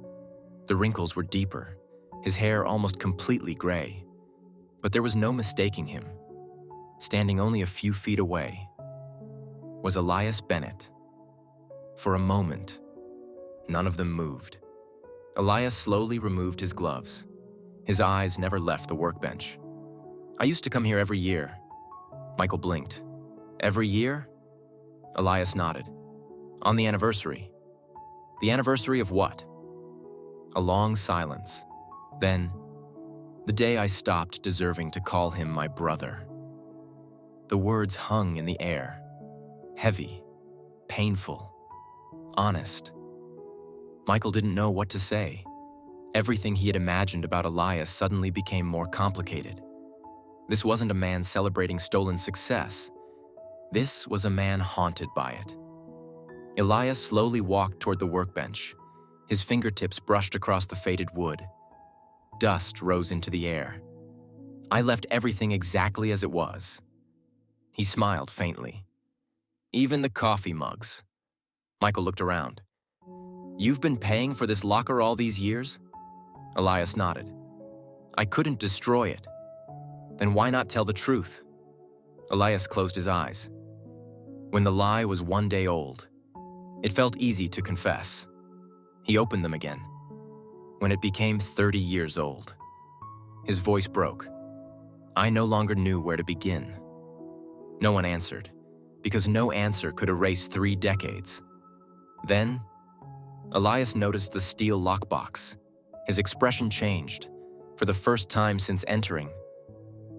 The wrinkles were deeper. his hair almost completely gray. But there was no mistaking him. Standing only a few feet away was Elias Bennett. For a moment, none of them moved. Elias slowly removed his gloves. His eyes never left the workbench. "I used to come here every year." Michael blinked. "Every year?" Elias nodded. "On the anniversary." "The anniversary of what?" A long silence. Then, "The day I stopped deserving to call him my brother." The words hung in the air. Heavy, painful, honest. Michael didn't know what to say. Everything he had imagined about Elias suddenly became more complicated. This wasn't a man celebrating stolen success. This was a man haunted by it. Elias slowly walked toward the workbench. His fingertips brushed across the faded wood. Dust rose into the air. "I left everything exactly as it was." He smiled faintly. "Even the coffee mugs." Michael looked around. "You've been paying for this locker all these years?" Elias nodded. "I couldn't destroy it." "Then why not tell the truth?" Elias closed his eyes. When the lie was 1 day old, it felt easy to confess. He opened them again. When it became 30 years old, his voice broke. I no longer knew where to begin. No one answered, because no answer could erase 3 decades. Then, Elias noticed the steel lockbox. His expression changed. For the first time since entering,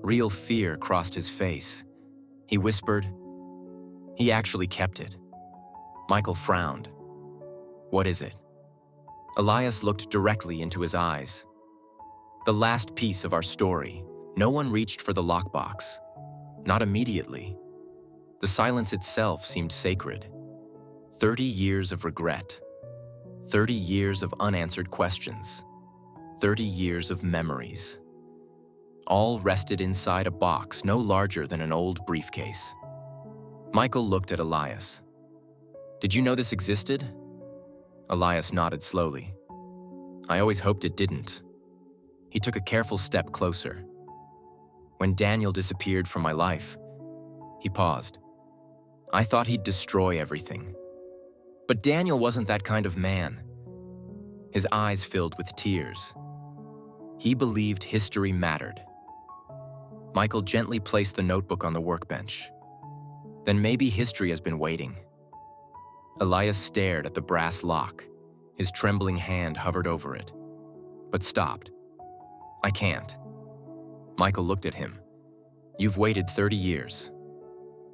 real fear crossed his face. He whispered, "He actually kept it." Michael frowned. "What is it?" Elias looked directly into his eyes. "The last piece of our story. No one reached for the lockbox. Not immediately. The silence itself seemed sacred. 30 years of regret. 30 years of unanswered questions. 30 years of memories. All rested inside a box no larger than an old briefcase." Michael looked at Elias. "Did you know this existed?" Elias nodded slowly. "I always hoped it didn't." He took a careful step closer. "When Daniel disappeared from my life," he paused, "I thought he'd destroy everything. But Daniel wasn't that kind of man." His eyes filled with tears. He believed history mattered. Michael gently placed the notebook on the workbench. "Then maybe history has been waiting." Elias stared at the brass lock. His trembling hand hovered over it, but stopped. "I can't." Michael looked at him. "You've waited 30 years."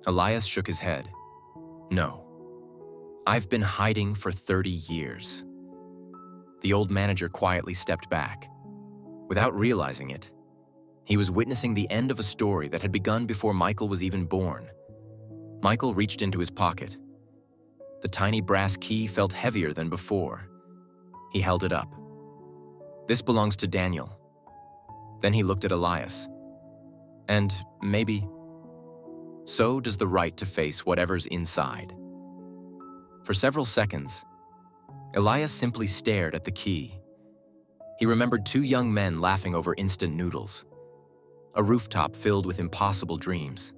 Elias shook his head. "No. I've been hiding for 30 years." The old manager quietly stepped back. Without realizing it, he was witnessing the end of a story that had begun before Michael was even born. Michael reached into his pocket. The tiny brass key felt heavier than before. He held it up. "This belongs to Daniel." Then he looked at Elias. "And maybe, so does the right to face whatever's inside." For several seconds, Elias simply stared at the key. He remembered 2 young men laughing over instant noodles, a rooftop filled with impossible dreams,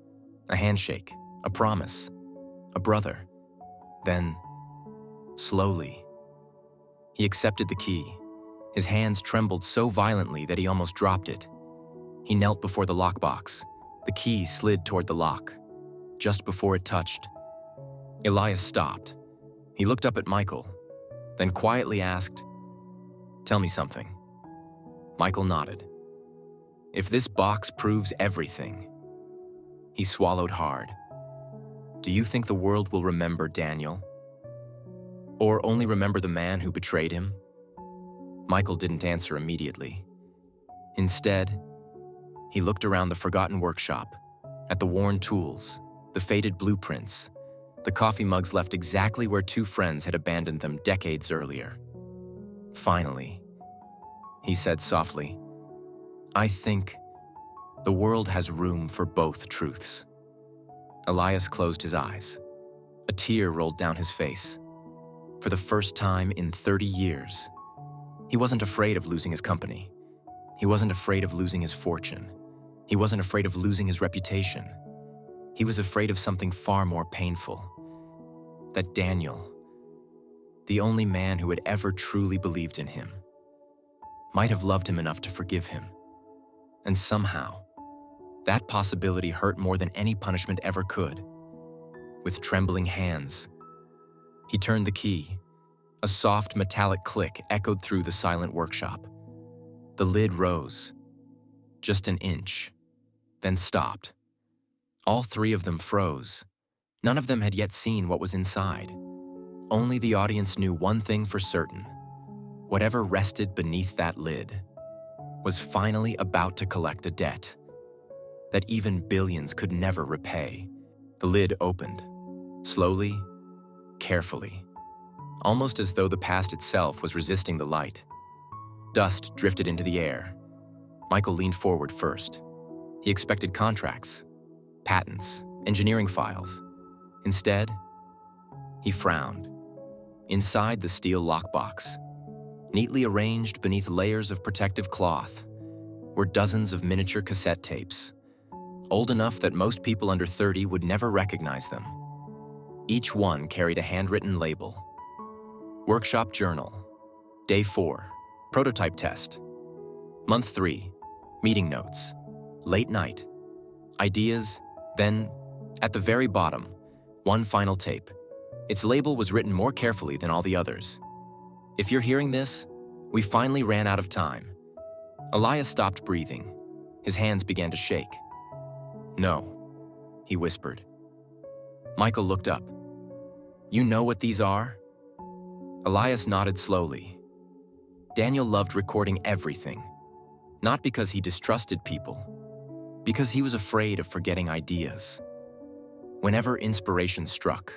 a handshake, a promise, a brother. Then, slowly, he accepted the key. His hands trembled so violently that he almost dropped it. He knelt before the lockbox. The key slid toward the lock. Just before it touched, Elias stopped. He looked up at Michael, then quietly asked, "Tell me something." Michael nodded. "If this box proves everything." He swallowed hard. "Do you think the world will remember Daniel? Or only remember the man who betrayed him?" Michael didn't answer immediately. Instead, he looked around the forgotten workshop, at the worn tools, the faded blueprints, the coffee mugs left exactly where 2 friends had abandoned them decades earlier. Finally, he said softly, "I think the world has room for both truths." Elias closed his eyes. A tear rolled down his face. For the first time in 30 years, he wasn't afraid of losing his company. He wasn't afraid of losing his fortune. He wasn't afraid of losing his reputation. He was afraid of something far more painful. That Daniel, the only man who had ever truly believed in him, might have loved him enough to forgive him. And somehow, that possibility hurt more than any punishment ever could. With trembling hands, he turned the key. A soft metallic click echoed through the silent workshop. The lid rose, just an inch, then stopped. All three of them froze. None of them had yet seen what was inside. Only the audience knew one thing for certain. Whatever rested beneath that lid was finally about to collect a debt that even billions could never repay. The lid opened, slowly, carefully, almost as though the past itself was resisting the light. Dust drifted into the air. Michael leaned forward first. He expected contracts, patents, engineering files. Instead, he frowned. Inside the steel lockbox, neatly arranged beneath layers of protective cloth, were dozens of miniature cassette tapes, old enough that most people under 30 would never recognize them. Each one carried a handwritten label. Workshop Journal, Day 4, Prototype Test, Month 3, Meeting Notes, Late Night, Ideas, then, at the very bottom, one final tape. Its label was written more carefully than all the others. If you're hearing this, we finally ran out of time. Elias stopped breathing. His hands began to shake. No, he whispered. Michael looked up. You know what these are? Elias nodded slowly. Daniel loved recording everything, not because he distrusted people, because he was afraid of forgetting ideas. Whenever inspiration struck,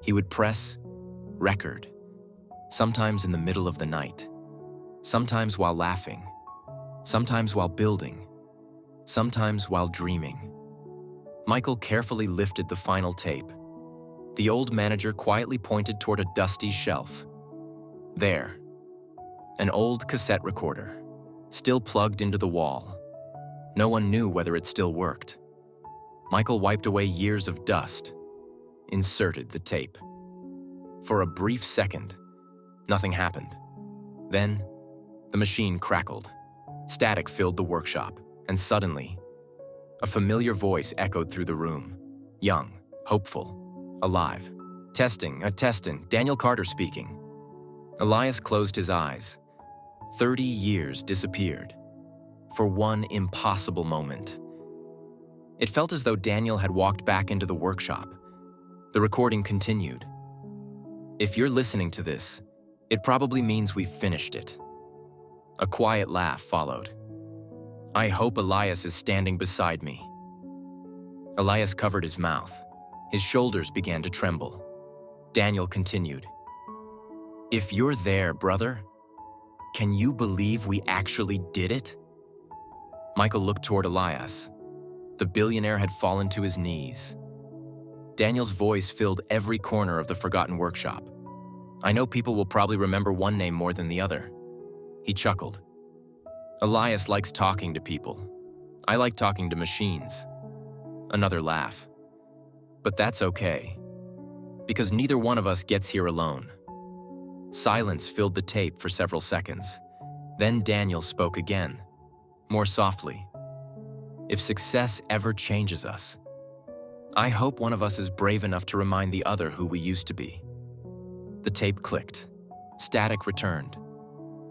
he would press record, sometimes in the middle of the night, sometimes while laughing, sometimes while building, sometimes while dreaming. Michael carefully lifted the final tape. The old manager quietly pointed toward a dusty shelf. There, an old cassette recorder, still plugged into the wall. No one knew whether it still worked. Michael wiped away years of dust, inserted the tape. For a brief second, nothing happened. Then, the machine crackled. Static filled the workshop, and suddenly, a familiar voice echoed through the room. Young, hopeful, alive. Testing, Daniel Carter speaking. Elias closed his eyes. 30 years disappeared. For one impossible moment. It felt as though Daniel had walked back into the workshop. The recording continued. If you're listening to this, it probably means we've finished it. A quiet laugh followed. I hope Elias is standing beside me. Elias covered his mouth. His shoulders began to tremble. Daniel continued. If you're there, brother, can you believe we actually did it? Michael looked toward Elias. The billionaire had fallen to his knees. Daniel's voice filled every corner of the forgotten workshop. I know people will probably remember one name more than the other. He chuckled. Elias likes talking to people. I like talking to machines. Another laugh. But that's okay, because neither one of us gets here alone. Silence filled the tape for several seconds. Then Daniel spoke again, more softly. If success ever changes us, I hope one of us is brave enough to remind the other who we used to be. The tape clicked. Static returned.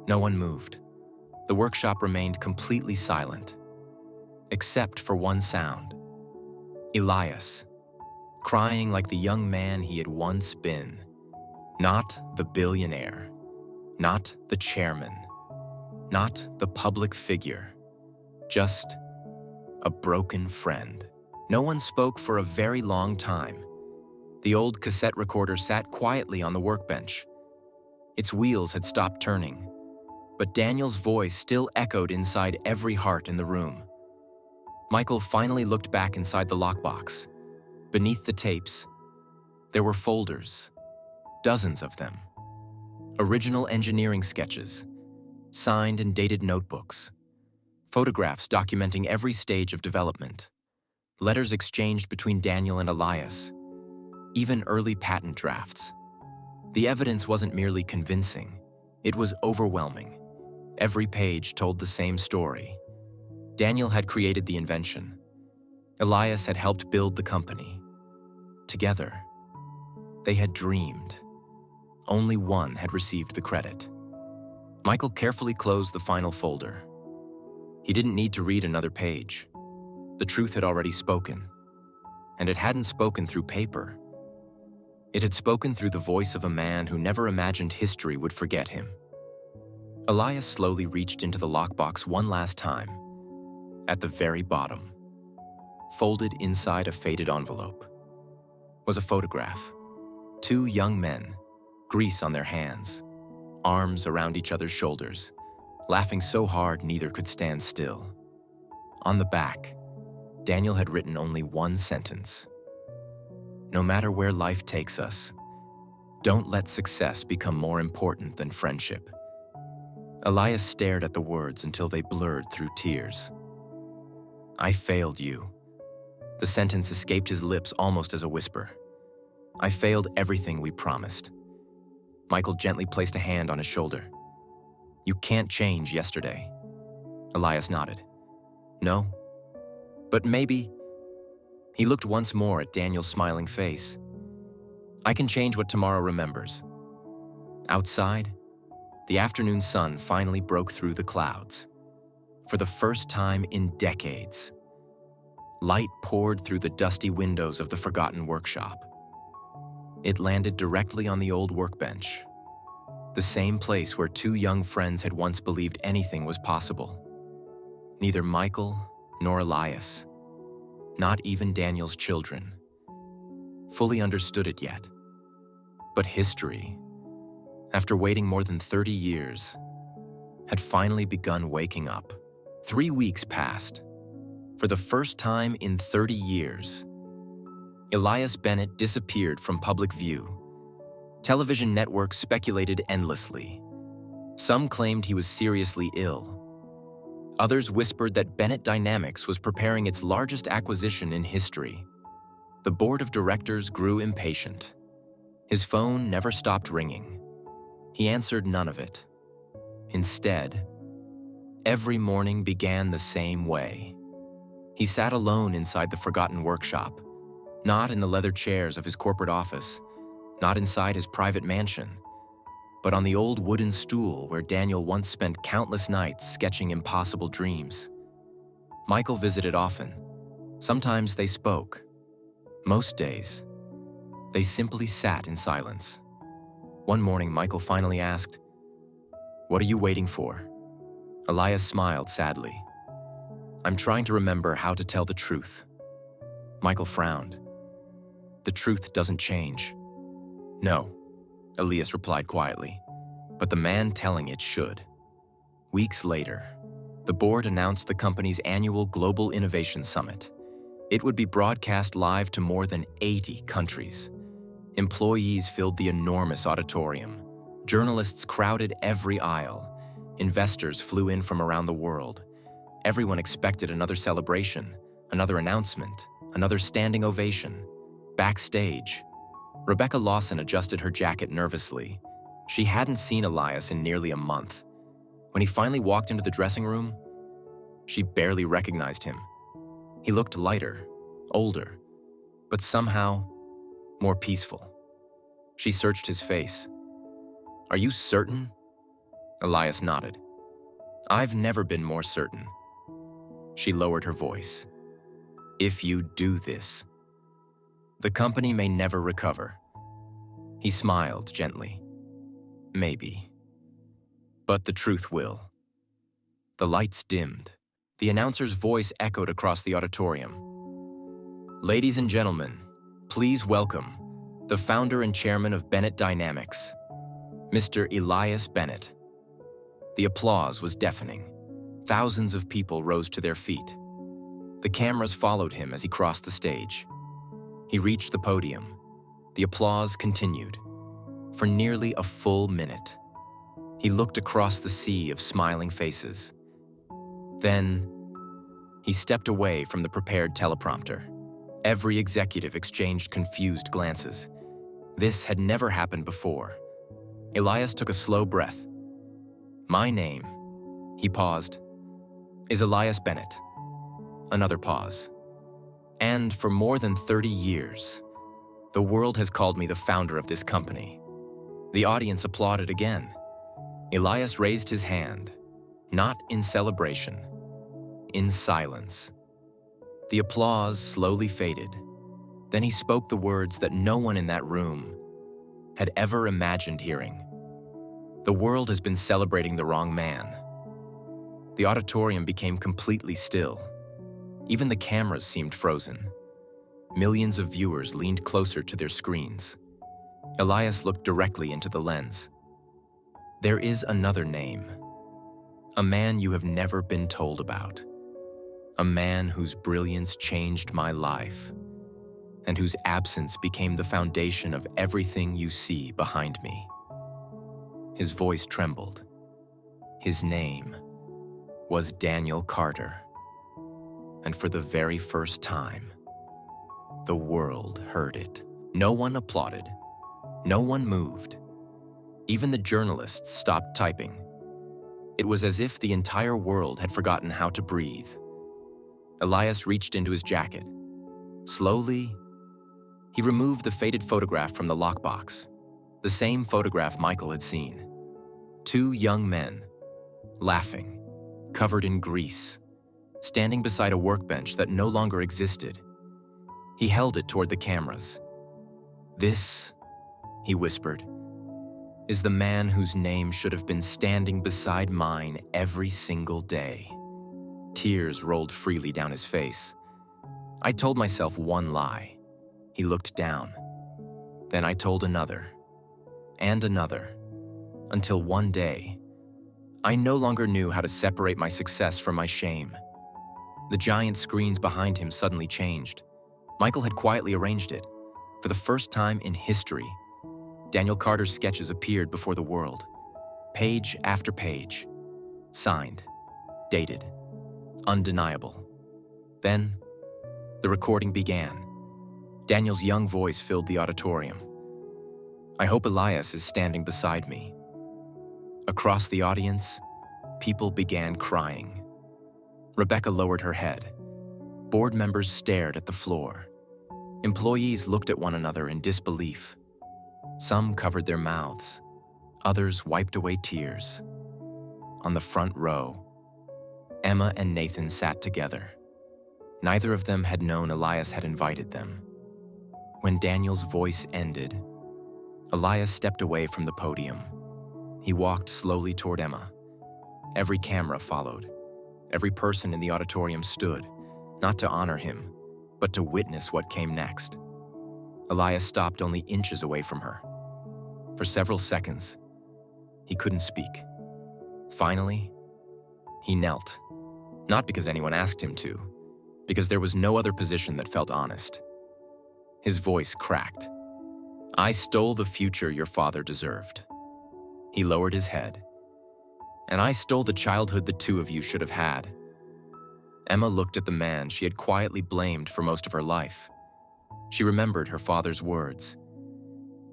No one moved. The workshop remained completely silent, except for one sound. Elias, crying like the young man he had once been. Not the billionaire, not the chairman, not the public figure, just a broken friend. No one spoke for a very long time. The old cassette recorder sat quietly on the workbench. Its wheels had stopped turning, but Daniel's voice still echoed inside every heart in the room. Michael finally looked back inside the lockbox. Beneath the tapes, there were folders, dozens of them. Original engineering sketches, signed and dated notebooks, Photographs documenting every stage of development. Letters exchanged between Daniel and Elias. Even early patent drafts. The evidence wasn't merely convincing, it was overwhelming. Every page told the same story. Daniel had created the invention. Elias had helped build the company. Together, they had dreamed. Only one had received the credit. Michael carefully closed the final folder. He didn't need to read another page. The truth had already spoken. And it hadn't spoken through paper. It had spoken through the voice of a man who never imagined history would forget him. Elias slowly reached into the lockbox one last time. At the very bottom, folded inside a faded envelope, was a photograph. Two young men, grease on their hands, arms around each other's shoulders, laughing so hard neither could stand still. On the back, Daniel had written only one sentence. No matter where life takes us, don't let success become more important than friendship. Elias stared at the words until they blurred through tears. I failed you. The sentence escaped his lips almost as a whisper. I failed everything we promised. Michael gently placed a hand on his shoulder. You can't change yesterday. Elias nodded. No, but maybe. He looked once more at Daniel's smiling face. I can change what tomorrow remembers. Outside, the afternoon sun finally broke through the clouds. For the first time in decades, light poured through the dusty windows of the forgotten workshop. It landed directly on the old workbench, the same place where two young friends had once believed anything was possible. Neither Michael nor Elias, not even Daniel's children, fully understood it yet. But history, after waiting more than 30 years, had finally begun waking up. 3 weeks passed. For the first time in 30 years, Elias Bennett disappeared from public view. Television networks speculated endlessly. Some claimed he was seriously ill. Others whispered that Bennett Dynamics was preparing its largest acquisition in history. The board of directors grew impatient. His phone never stopped ringing. He answered none of it. Instead, every morning began the same way. He sat alone inside the forgotten workshop, not in the leather chairs of his corporate office, not inside his private mansion, but on the old wooden stool where Daniel once spent countless nights sketching impossible dreams. Michael visited often. Sometimes they spoke. Most days, they simply sat in silence. One morning, Michael finally asked, "What are you waiting for?" Elias smiled sadly. "I'm trying to remember how to tell the truth." Michael frowned. "The truth doesn't change." "No," Elias replied quietly, "but the man telling it should." Weeks later, the board announced the company's annual Global Innovation Summit. It would be broadcast live to more than 80 countries. Employees filled the enormous auditorium. Journalists crowded every aisle. Investors flew in from around the world. Everyone expected another celebration, another announcement, another standing ovation. Backstage, Rebecca Lawson adjusted her jacket nervously. She hadn't seen Elias in nearly a month. When he finally walked into the dressing room, she barely recognized him. He looked lighter, older, but somehow more peaceful. She searched his face. "Are you certain?" Elias nodded. "I've never been more certain." She lowered her voice. "If you do this, the company may never recover." He smiled gently. "Maybe. But the truth will." The lights dimmed. The announcer's voice echoed across the auditorium. "Ladies and gentlemen, please welcome the founder and chairman of Bennett Dynamics, Mr. Elias Bennett." The applause was deafening. Thousands of people rose to their feet. The cameras followed him as he crossed the stage. He reached the podium. The applause continued. For nearly a full minute, he looked across the sea of smiling faces. Then, he stepped away from the prepared teleprompter. Every executive exchanged confused glances. This had never happened before. Elias took a slow breath. "My name," he paused, "is Elias Bennett." Another pause. "And for more than 30 years, the world has called me the founder of this company." The audience applauded again. Elias raised his hand, not in celebration, in silence. The applause slowly faded. Then he spoke the words that no one in that room had ever imagined hearing. "The world has been celebrating the wrong man." The auditorium became completely still. Even the cameras seemed frozen. Millions of viewers leaned closer to their screens. Elias looked directly into the lens. "There is another name. A man you have never been told about. A man whose brilliance changed my life, and whose absence became the foundation of everything you see behind me." His voice trembled. His name was Daniel Carter. And for the very first time, the world heard it. No one applauded. No one moved. Even the journalists stopped typing. It was as if the entire world had forgotten how to breathe. Elias reached into his jacket. Slowly, he removed the faded photograph from the lockbox, the same photograph Michael had seen. Two young men, laughing, covered in grease, standing beside a workbench that no longer existed. He held it toward the cameras. "This," he whispered, "is the man whose name should have been standing beside mine every single day." Tears rolled freely down his face. "I told myself one lie." He looked down. "Then I told another, and another, until one day, I no longer knew how to separate my success from my shame." The giant screens behind him suddenly changed. Michael had quietly arranged it. For the first time in history, Daniel Carter's sketches appeared before the world, page after page, signed, dated, undeniable. Then, the recording began. Daniel's young voice filled the auditorium. "I hope Elias is standing beside me." Across the audience, people began crying. Rebecca lowered her head. Board members stared at the floor. Employees looked at one another in disbelief. Some covered their mouths. Others wiped away tears. On the front row, Emma and Nathan sat together. Neither of them had known Elias had invited them. When Daniel's voice ended, Elias stepped away from the podium. He walked slowly toward Emma. Every camera followed. Every person in the auditorium stood, not to honor him, but to witness what came next. Elias stopped only inches away from her. For several seconds, he couldn't speak. Finally, he knelt, not because anyone asked him to, because there was no other position that felt honest. His voice cracked. "I stole the future your father deserved." He lowered his head. "And I stole the childhood the two of you should have had." Emma looked at the man she had quietly blamed for most of her life. She remembered her father's words.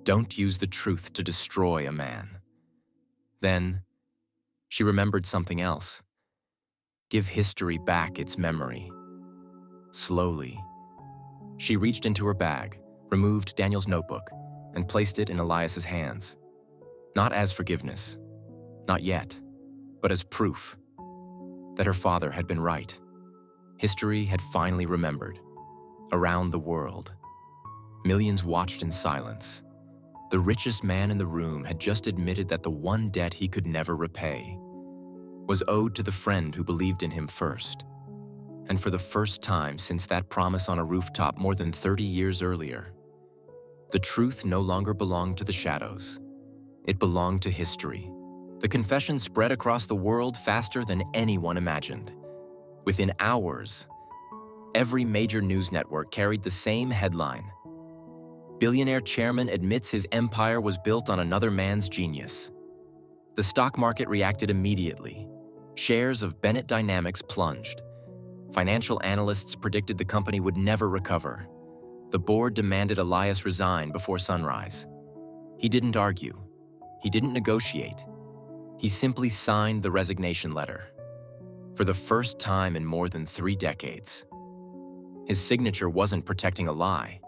"Don't use the truth to destroy a man." Then, she remembered something else. Give history back its memory. Slowly, she reached into her bag, removed Daniel's notebook, and placed it in Elias's hands. Not as forgiveness, not yet, but as proof that her father had been right. History had finally remembered. Around the world, millions watched in silence. The richest man in the room had just admitted that the one debt he could never repay was owed to the friend who believed in him first. And for the first time since that promise on a rooftop more than 30 years earlier, the truth no longer belonged to the shadows. It belonged to history. The confession spread across the world faster than anyone imagined. Within hours, every major news network carried the same headline: "Billionaire chairman admits his empire was built on another man's genius." The stock market reacted immediately. Shares of Bennett Dynamics plunged. Financial analysts predicted the company would never recover. The board demanded Elias resign before sunrise. He didn't argue. He didn't negotiate. He simply signed the resignation letter. For the first time in more than 3 decades. His signature wasn't protecting a lie.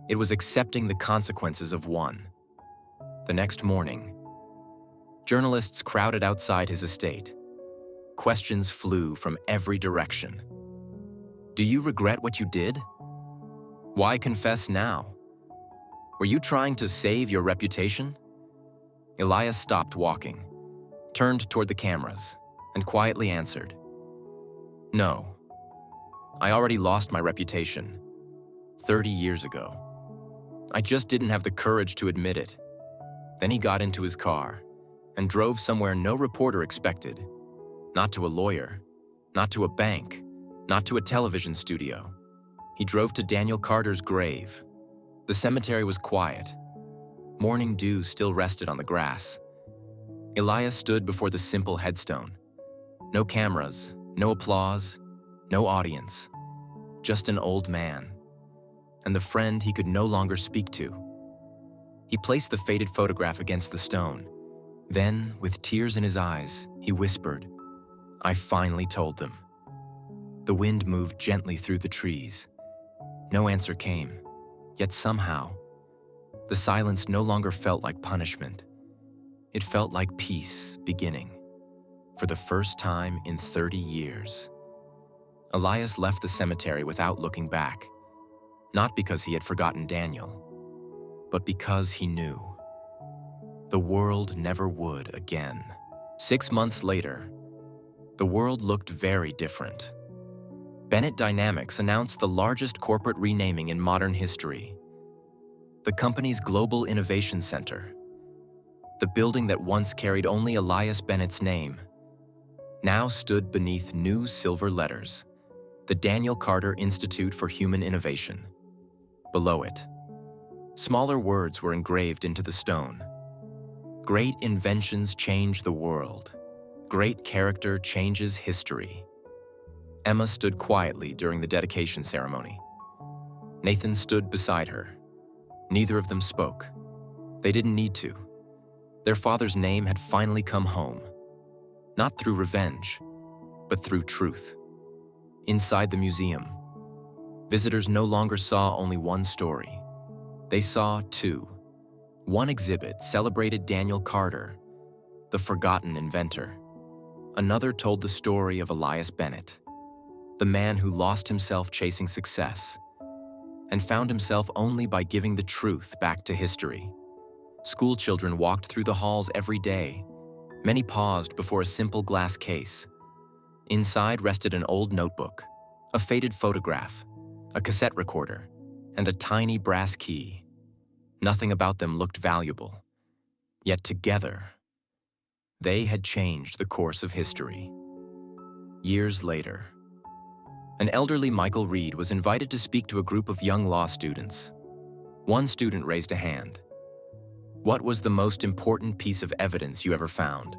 It was accepting the consequences of one. The next morning, journalists crowded outside his estate. Questions flew from every direction. Do you regret what you did? Why confess now? Were you trying to save your reputation? Elias stopped walking, turned toward the cameras, and quietly answered, "No. I already lost my reputation 30 years ago. I just didn't have the courage to admit it." Then he got into his car and drove somewhere no reporter expected. Not to a lawyer, not to a bank, not to a television studio. He drove to Daniel Carter's grave. The cemetery was quiet. Morning dew still rested on the grass. Elias stood before the simple headstone. No cameras, no applause, no audience. Just an old man, and the friend he could no longer speak to. He placed the faded photograph against the stone. Then, with tears in his eyes, he whispered, "I finally told them." The wind moved gently through the trees. No answer came, yet somehow, the silence no longer felt like punishment. It felt like peace beginning. For the first time in 30 years. Elias left the cemetery without looking back, not because he had forgotten Daniel, but because he knew. The world never would again. 6 months later, the world looked very different. Bennett Dynamics announced the largest corporate renaming in modern history. The company's Global Innovation Center, the building that once carried only Elias Bennett's name, now stood beneath new silver letters, the Daniel Carter Institute for Human Innovation. Below it, smaller words were engraved into the stone. Great inventions change the world. Great character changes history. Emma stood quietly during the dedication ceremony. Nathan stood beside her. Neither of them spoke. They didn't need to. Their father's name had finally come home. Not through revenge, but through truth. Inside the museum, visitors no longer saw only one story. They saw two. One exhibit celebrated Daniel Carter, the forgotten inventor. Another told the story of Elias Bennett, the man who lost himself chasing success and found himself only by giving the truth back to history. School children walked through the halls every day. Many paused before a simple glass case. Inside rested an old notebook, a faded photograph, a cassette recorder, and a tiny brass key. Nothing about them looked valuable. Yet together, they had changed the course of history. Years later, an elderly Michael Reed was invited to speak to a group of young law students. One student raised a hand. "What was the most important piece of evidence you ever found?"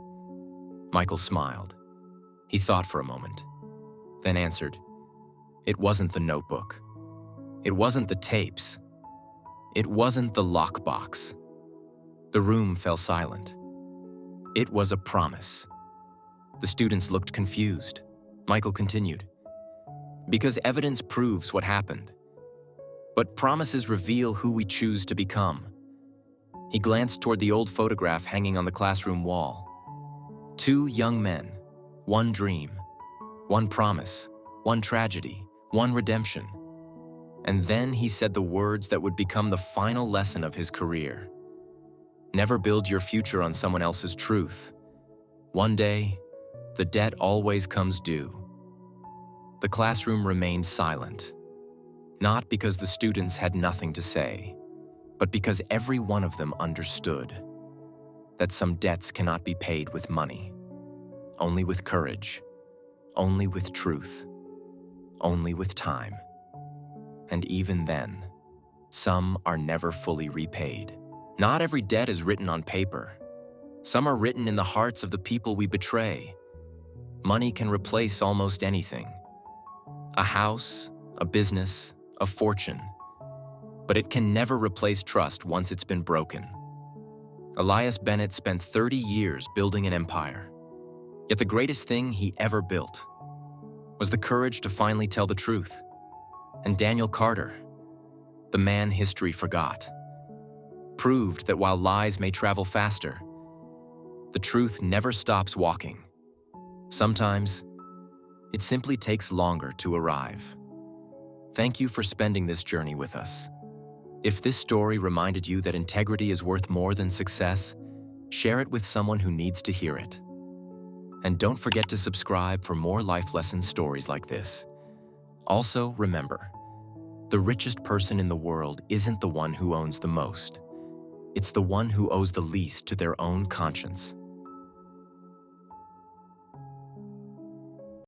Michael smiled. He thought for a moment, then answered, "It wasn't the notebook. It wasn't the tapes. It wasn't the lockbox." The room fell silent. It was a promise. The students looked confused. Michael continued, "Because evidence proves what happened, but promises reveal who we choose to become." He glanced toward the old photograph hanging on the classroom wall. 2 young men, one dream, one promise, one tragedy, one redemption. And then he said the words that would become the final lesson of his career. Never build your future on someone else's truth. One day, the debt always comes due. The classroom remained silent, not because the students had nothing to say, but because every one of them understood that some debts cannot be paid with money, only with courage, only with truth, only with time. And even then, some are never fully repaid. Not every debt is written on paper. Some are written in the hearts of the people we betray. Money can replace almost anything. A house, a business, a fortune. But it can never replace trust once it's been broken. Elias Bennett spent 30 years building an empire. Yet the greatest thing he ever built was the courage to finally tell the truth. And Daniel Carter, the man history forgot, proved that while lies may travel faster, the truth never stops walking. Sometimes, it simply takes longer to arrive. Thank you for spending this journey with us. If this story reminded you that integrity is worth more than success, share it with someone who needs to hear it. And don't forget to subscribe for more life lesson stories like this. Also, remember, the richest person in the world isn't the one who owns the most. It's the one who owes the least to their own conscience.